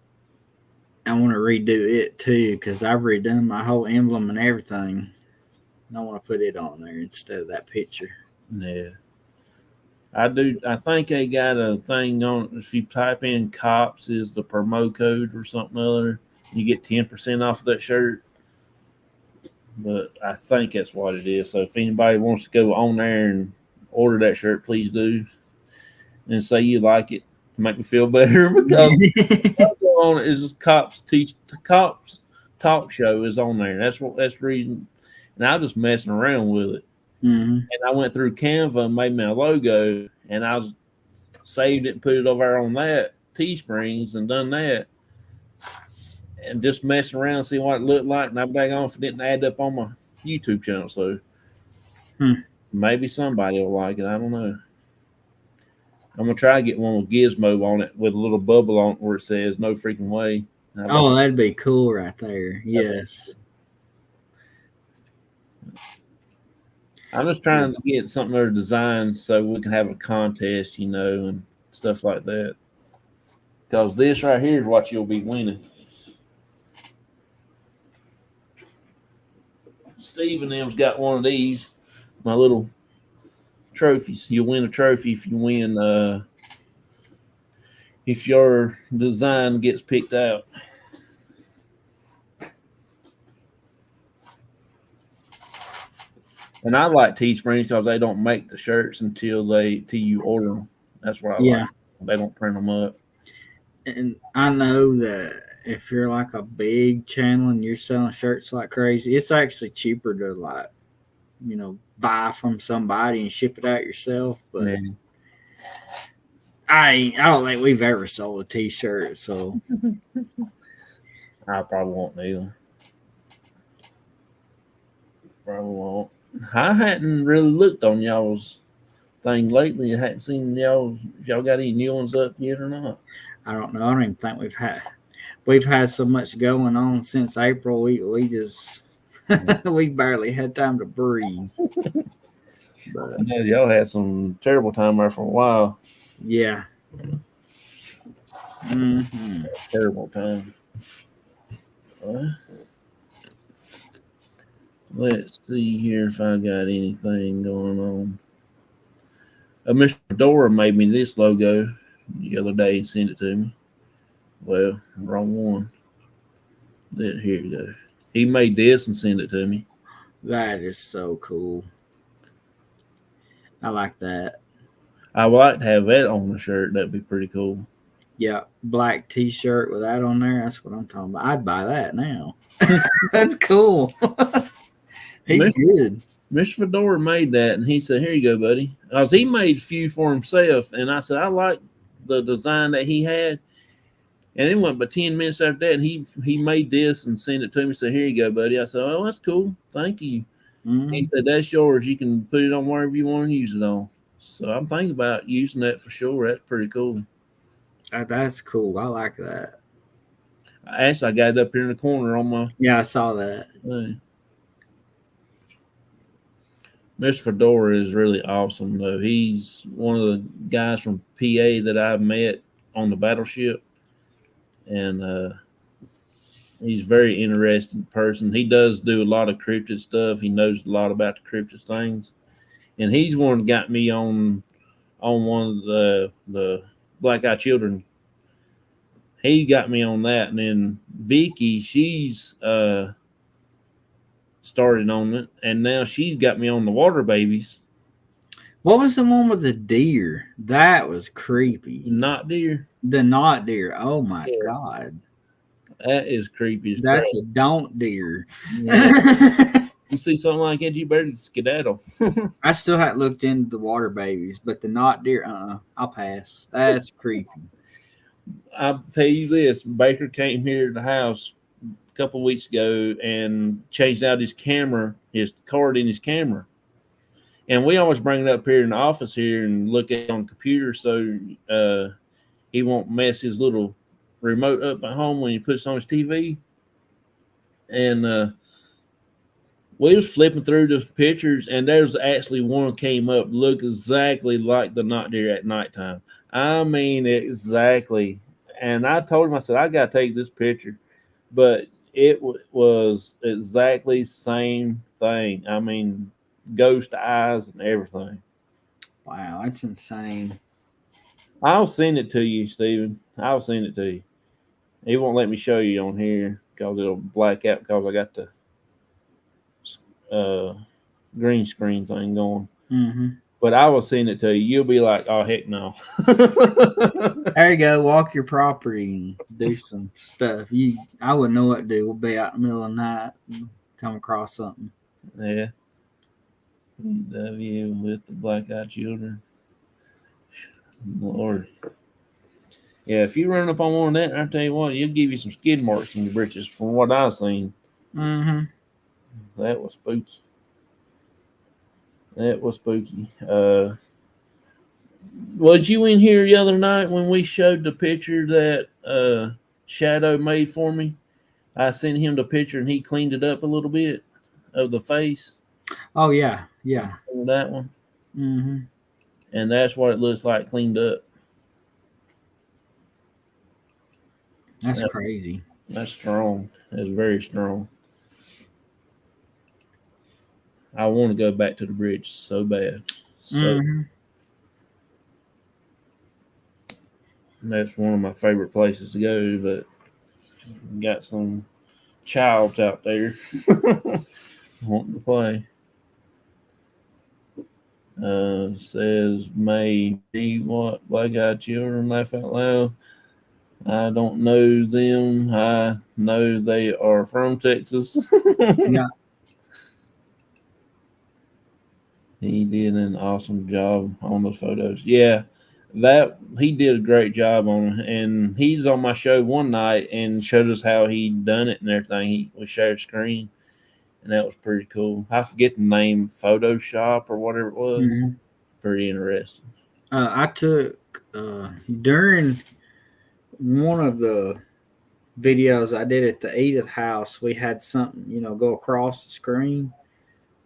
I want to redo it too because I've redone my whole emblem and everything. I want to put it on there instead of that picture. Yeah. I do. I think they got a thing on. If you type in "C.O.P.S" is the promo code or something other, you get 10% off of that shirt. But I think that's what it is. So if anybody wants to go on there and order that shirt, please do, and say you like it to make me feel better because on it is C.O.P.S talk show is on there. That's the reason. And I was just messing around with it. And I went through Canva and made me a logo, and I saved it and put it over there on that Teesprings and done that, and just messing around, see what it looked like. And I'm back on if it didn't add up on my YouTube channel. So maybe somebody will like it. I don't know. I'm gonna try to get one with Gizmo on it with a little bubble on it where it says "No freaking way." Oh, that'd be cool right there. Yes. I'm just trying to get something other designed so we can have a contest, and stuff like that. Because this right here is what you'll be winning. Steve and them's got one of these, my little trophies. You'll win a trophy if you win if your design gets picked out. And I like Teespring because they don't make the shirts till you order them. That's what I Yeah. like. They don't print them up. And I know that if you're like a big channel and you're selling shirts like crazy, it's actually cheaper to like, buy from somebody and ship it out yourself. But Man, I don't think we've ever sold a t-shirt, so I probably won't either. Probably won't. I hadn't really looked on y'all's thing lately. I hadn't seen y'all. Y'all got any new ones up yet or not? I don't know. I don't even think we've had so much going on since April. We just we barely had time to breathe. But Yeah, y'all had some terrible time there for a while. yeah. Mm-hmm. Terrible time. Let's see here if I got anything going on. Mr. Dora made me this logo the other day and sent it to me. Well, wrong one. Here you go. He made this and sent it to me. That is so cool. I like that. I would like to have that on the shirt. That'd be pretty cool. Yeah, black t-shirt with that on there. That's what I'm talking about. I'd buy that now. That's cool. He's good. Mr. Fedora made that, and he said, "Here you go, buddy." Because he made a few for himself, and I said, "I like the design that he had." And it went but 10 minutes after that, and he made this and sent it to me. Said, "Here you go, buddy." I said, "Oh, that's cool. Thank you." Mm-hmm. He said, "That's yours. You can put it on wherever you want to use it on." So I'm thinking about using that for sure. That's pretty cool. That's cool. I like that. I got it up here in the corner on my. Yeah, I saw that. Mr. Fedora is really awesome, though. He's one of the guys from PA that I met on the battleship, and he's a very interesting person. He does do a lot of cryptid stuff. He knows a lot about the cryptid things, and he's one that got me on one of the Black Eye Children. He got me on that, and then Vicky, she's started on it, and now she's got me on the Water Babies. What was the one with the deer? That was creepy. Not deer. The not deer. Oh my Yeah. god. That is creepy as That's crap. a don't deer. Yeah. You see something like that, you better skedaddle. I still haven't looked into the water babies, but the not deer, I'll pass. That's creepy. I'll tell you this: Baker came here to the house a couple of weeks ago and changed out his card in his camera. And we always bring it up here in the office here and look at it on the computer so he won't mess his little remote up at home when he puts it on his TV. And we was flipping through the pictures, and there's actually one came up look exactly like the not deer at nighttime. I mean, exactly. And I told him, I said, I got to take this picture. But it was exactly same thing. I mean, ghost eyes and everything. Wow, that's insane. I'll send it to you, Steven. I'll send it to you. He won't let me show you on here because it'll black out because I got the green screen thing going. Mm-hmm. But I will send it to you. You'll be like, oh, heck no. There you go. Walk your property and do some stuff. I wouldn't know what to do. We'll be out in the middle of the night and come across something. Yeah. W with the Black Eye Children. Lord. Yeah, if you run up on one of that, I tell you what, it'll give you some skid marks in your britches from what I've seen. Mm-hmm. That was spooky. Was you in here the other night when we showed the picture that Shadow made for me? I sent him the picture and he cleaned it up a little bit of the face. Oh, yeah. Yeah. That one. Mm-hmm. And that's what it looks like cleaned up. That's crazy. That's strong. That's very strong. I want to go back to the bridge so bad. So That's one of my favorite places to go, but got some childs out there wanting to play. Says may be what black eyed children laugh out loud. I don't know them. I know they are from Texas. Yeah. He did an awesome job on those photos. Yeah, that he did a great job on, and he's on my show one night and showed us how he done it and everything. He was shared screen, and that was pretty cool. I forget the name, Photoshop or whatever it was. Mhm. Pretty interesting. I took during one of the videos I did at the Edith house, we had something, go across the screen.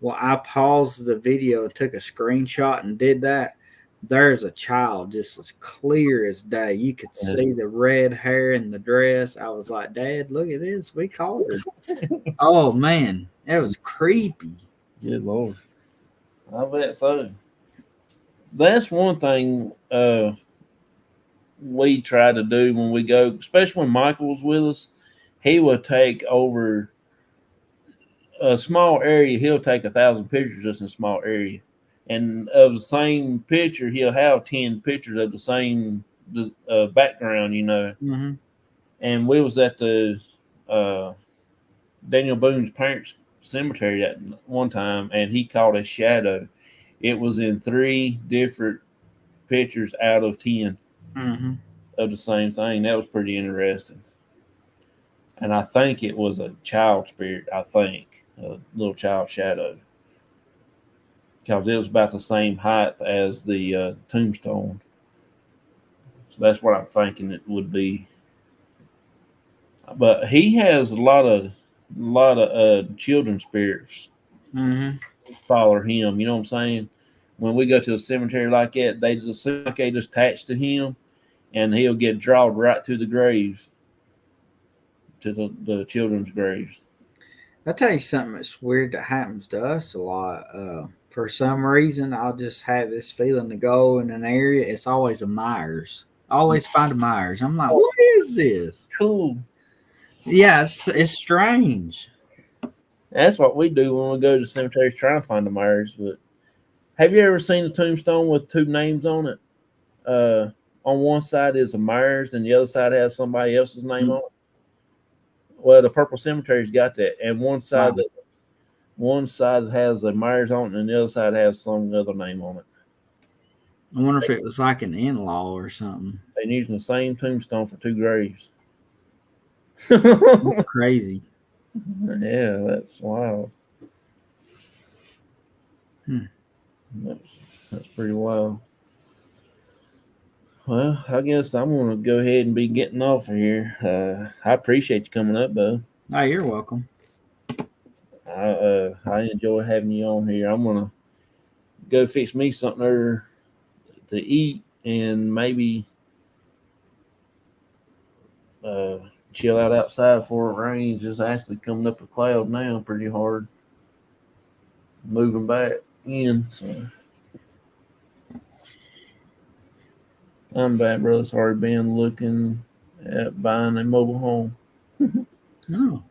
Well, I paused the video, took a screenshot, and did that. There's a child just as clear as day. You could see the red hair in the dress. I was like, Dad, look at this. We caught her. Oh, man. It was creepy. Good Lord. I bet so. That's one thing we try to do when we go, especially when Michael was with us. He would take over a small area. He'll take 1,000 pictures just in a small area, and of the same picture, he'll have 10 pictures of the same background. Mm-hmm. And we was at the uh, Daniel Boone's parents' cemetery at one time, and he caught a shadow. It was in 3 different pictures out of 10 Mm-hmm. of the same thing. That was pretty interesting. And I think it was a child spirit. I think a little child shadow, because it was about the same height as the tombstone. So that's what I'm thinking it would be. But he has a lot of children spirits Mm-hmm. follow him. You know what I'm saying? When we go to a cemetery like that, they just seem like they just attach to him, and he'll get drawn right to the graves, to the children's graves. I'll tell you something that's weird that happens to us a lot. For some reason, I'll just have this feeling to go in an area. It's always a Myers. I always find a Myers. I'm like, what is this? Cool. Yeah, it's strange. That's what we do when we go to cemeteries trying to find the Myers. But have you ever seen a tombstone with 2 names on it? On one side is a Myers, and the other side has somebody else's name on it. Well, the Purple Cemetery's got that, and Wow. one side has a Myers on it, and the other side has some other name on it. I wonder if it was like an in-law or something. They're using the same tombstone for 2 graves. That's crazy. Yeah, that's wild. Hmm. That's pretty wild. Well, I guess I'm gonna go ahead and be getting off of here. I appreciate you coming up, Bo. Oh, you're welcome. I enjoy having you on here. I'm gonna go fix me something to eat, and maybe uh, chill out outside before it rains. It's actually coming up a cloud now, pretty hard. Moving back in, so I'm back, brother. Sorry, been looking at buying a mobile home. No.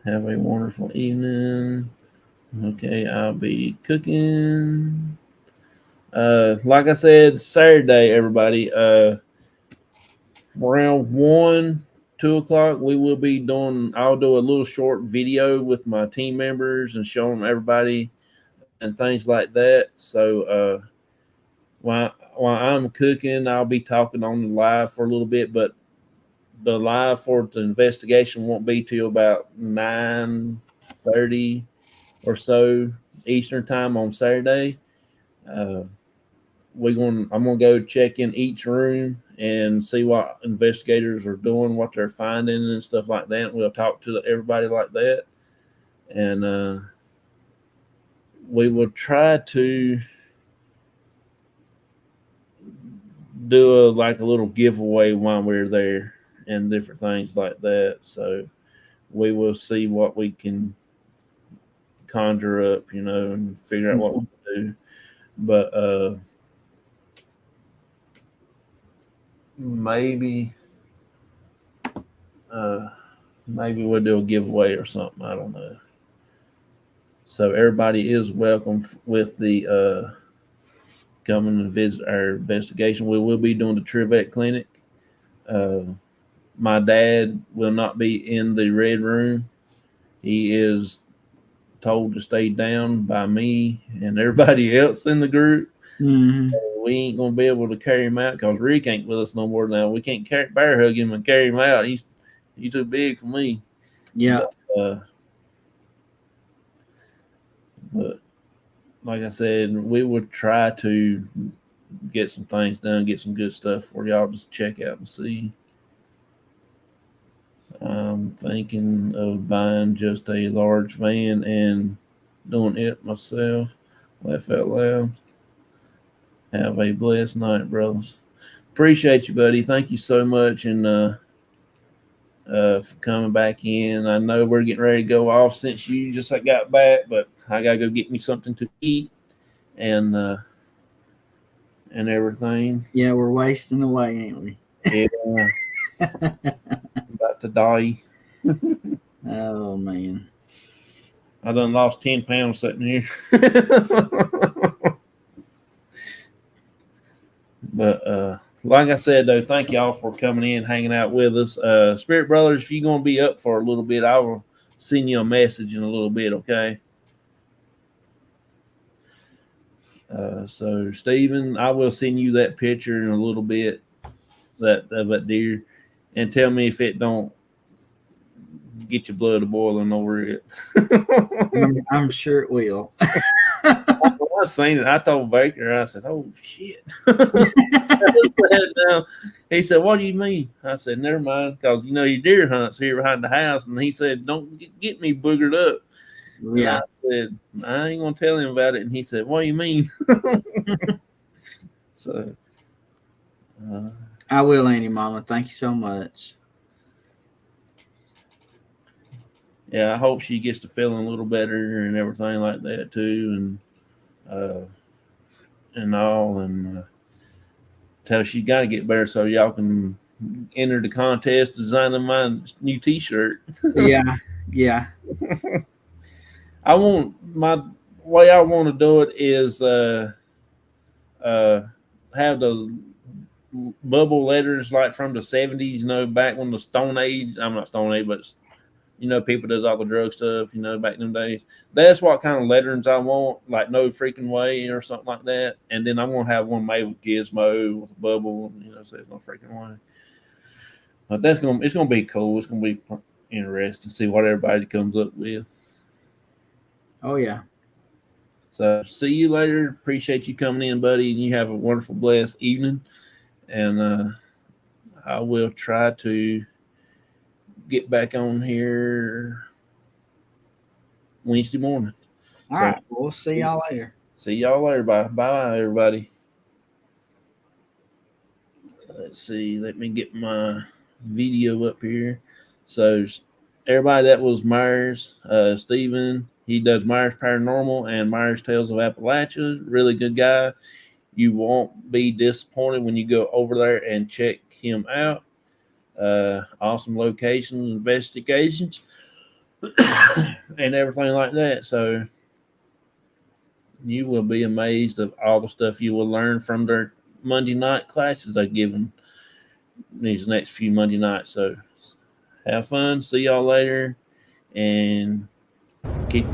Have a wonderful evening. Okay, I'll be cooking. Like I said, Saturday, everybody. Around 1, 2 o'clock, we will be doing. I'll do a little short video with my team members and showing everybody and things like that. So while I'm cooking, I'll be talking on the live for a little bit, but the live for the investigation won't be till about 9:30 or so Eastern time on Saturday. Uh, I'm gonna go check in each room and see what investigators are doing, what they're finding, and stuff like that. We'll talk to everybody like that, and we will try to do a little giveaway while we're there and different things like that. So we will see what we can conjure up, and figure out what we can do. But maybe maybe we'll do a giveaway or something. I don't know. So everybody is welcome with the coming and visit our investigation. We will be doing the Trivet Clinic. My dad will not be in the red room. He is told to stay down by me and everybody else in the group. Mm-hmm. We ain't gonna be able to carry him out because Rick ain't with us no more now. We can't bear hug him and carry him out. He's too big for me. Yeah. But like I said, we would try to get some things done, get some good stuff for y'all to check out and see. I'm thinking of buying just a large van and doing it myself. Laugh out loud. Have a blessed night, brothers. Appreciate you, buddy. Thank you so much, and for coming back in. I know we're getting ready to go off since you just got back, but I gotta go get me something to eat and everything. Yeah, we're wasting away, ain't we? Yeah. About to die. Oh man. I done lost 10 pounds sitting here. But like I said, though, thank y'all for coming in, hanging out with us. Spirit Brothers, if you're going to be up for a little bit, I will send you a message in a little bit, okay? So, Stephen, I will send you that picture in a little bit of that deer, and tell me if it don't get your blood boiling over it. I'm sure it will. When I seen it, I told Baker, I said, "Oh shit!" He said, "What do you mean?" I said, "Never mind, because your deer hunts here behind the house." And he said, "Don't get me boogered up." Yeah. And I said, "I ain't gonna tell him about it." And he said, "What do you mean?" So, I will, Annie Mama. Thank you so much. Yeah, I hope she gets to feeling a little better and everything like that too, and all, and tell she got to get better so y'all can enter the contest designing my new T-shirt. Yeah. I want my way I want to do it is have the bubble letters like from the 70s, back when the Stone Age. I'm not Stone Age, but people does all the drug stuff, back in them days. That's what kind of letterings I want, like No Freaking Way or something like that. And then I'm gonna have one made with Gizmo with a bubble, says No Freaking Way. But it's gonna be cool. It's gonna be interesting to see what everybody comes up with. Oh yeah. So see you later. Appreciate you coming in, buddy, and you have a wonderful, blessed evening. And I will try to get back on here Wednesday morning. All right. We'll see y'all later. See y'all later. Bye. Bye, everybody. Let's see. Let me get my video up here. So, everybody, that was Myers, Steven. He does Myers Paranormal and Myers Tales of Appalachia. Really good guy. You won't be disappointed when you go over there and check him out. Awesome locations, investigations, and everything like that. So you will be amazed of all the stuff you will learn from their Monday night classes they're giving these next few Monday nights. So have fun. See y'all later, and keep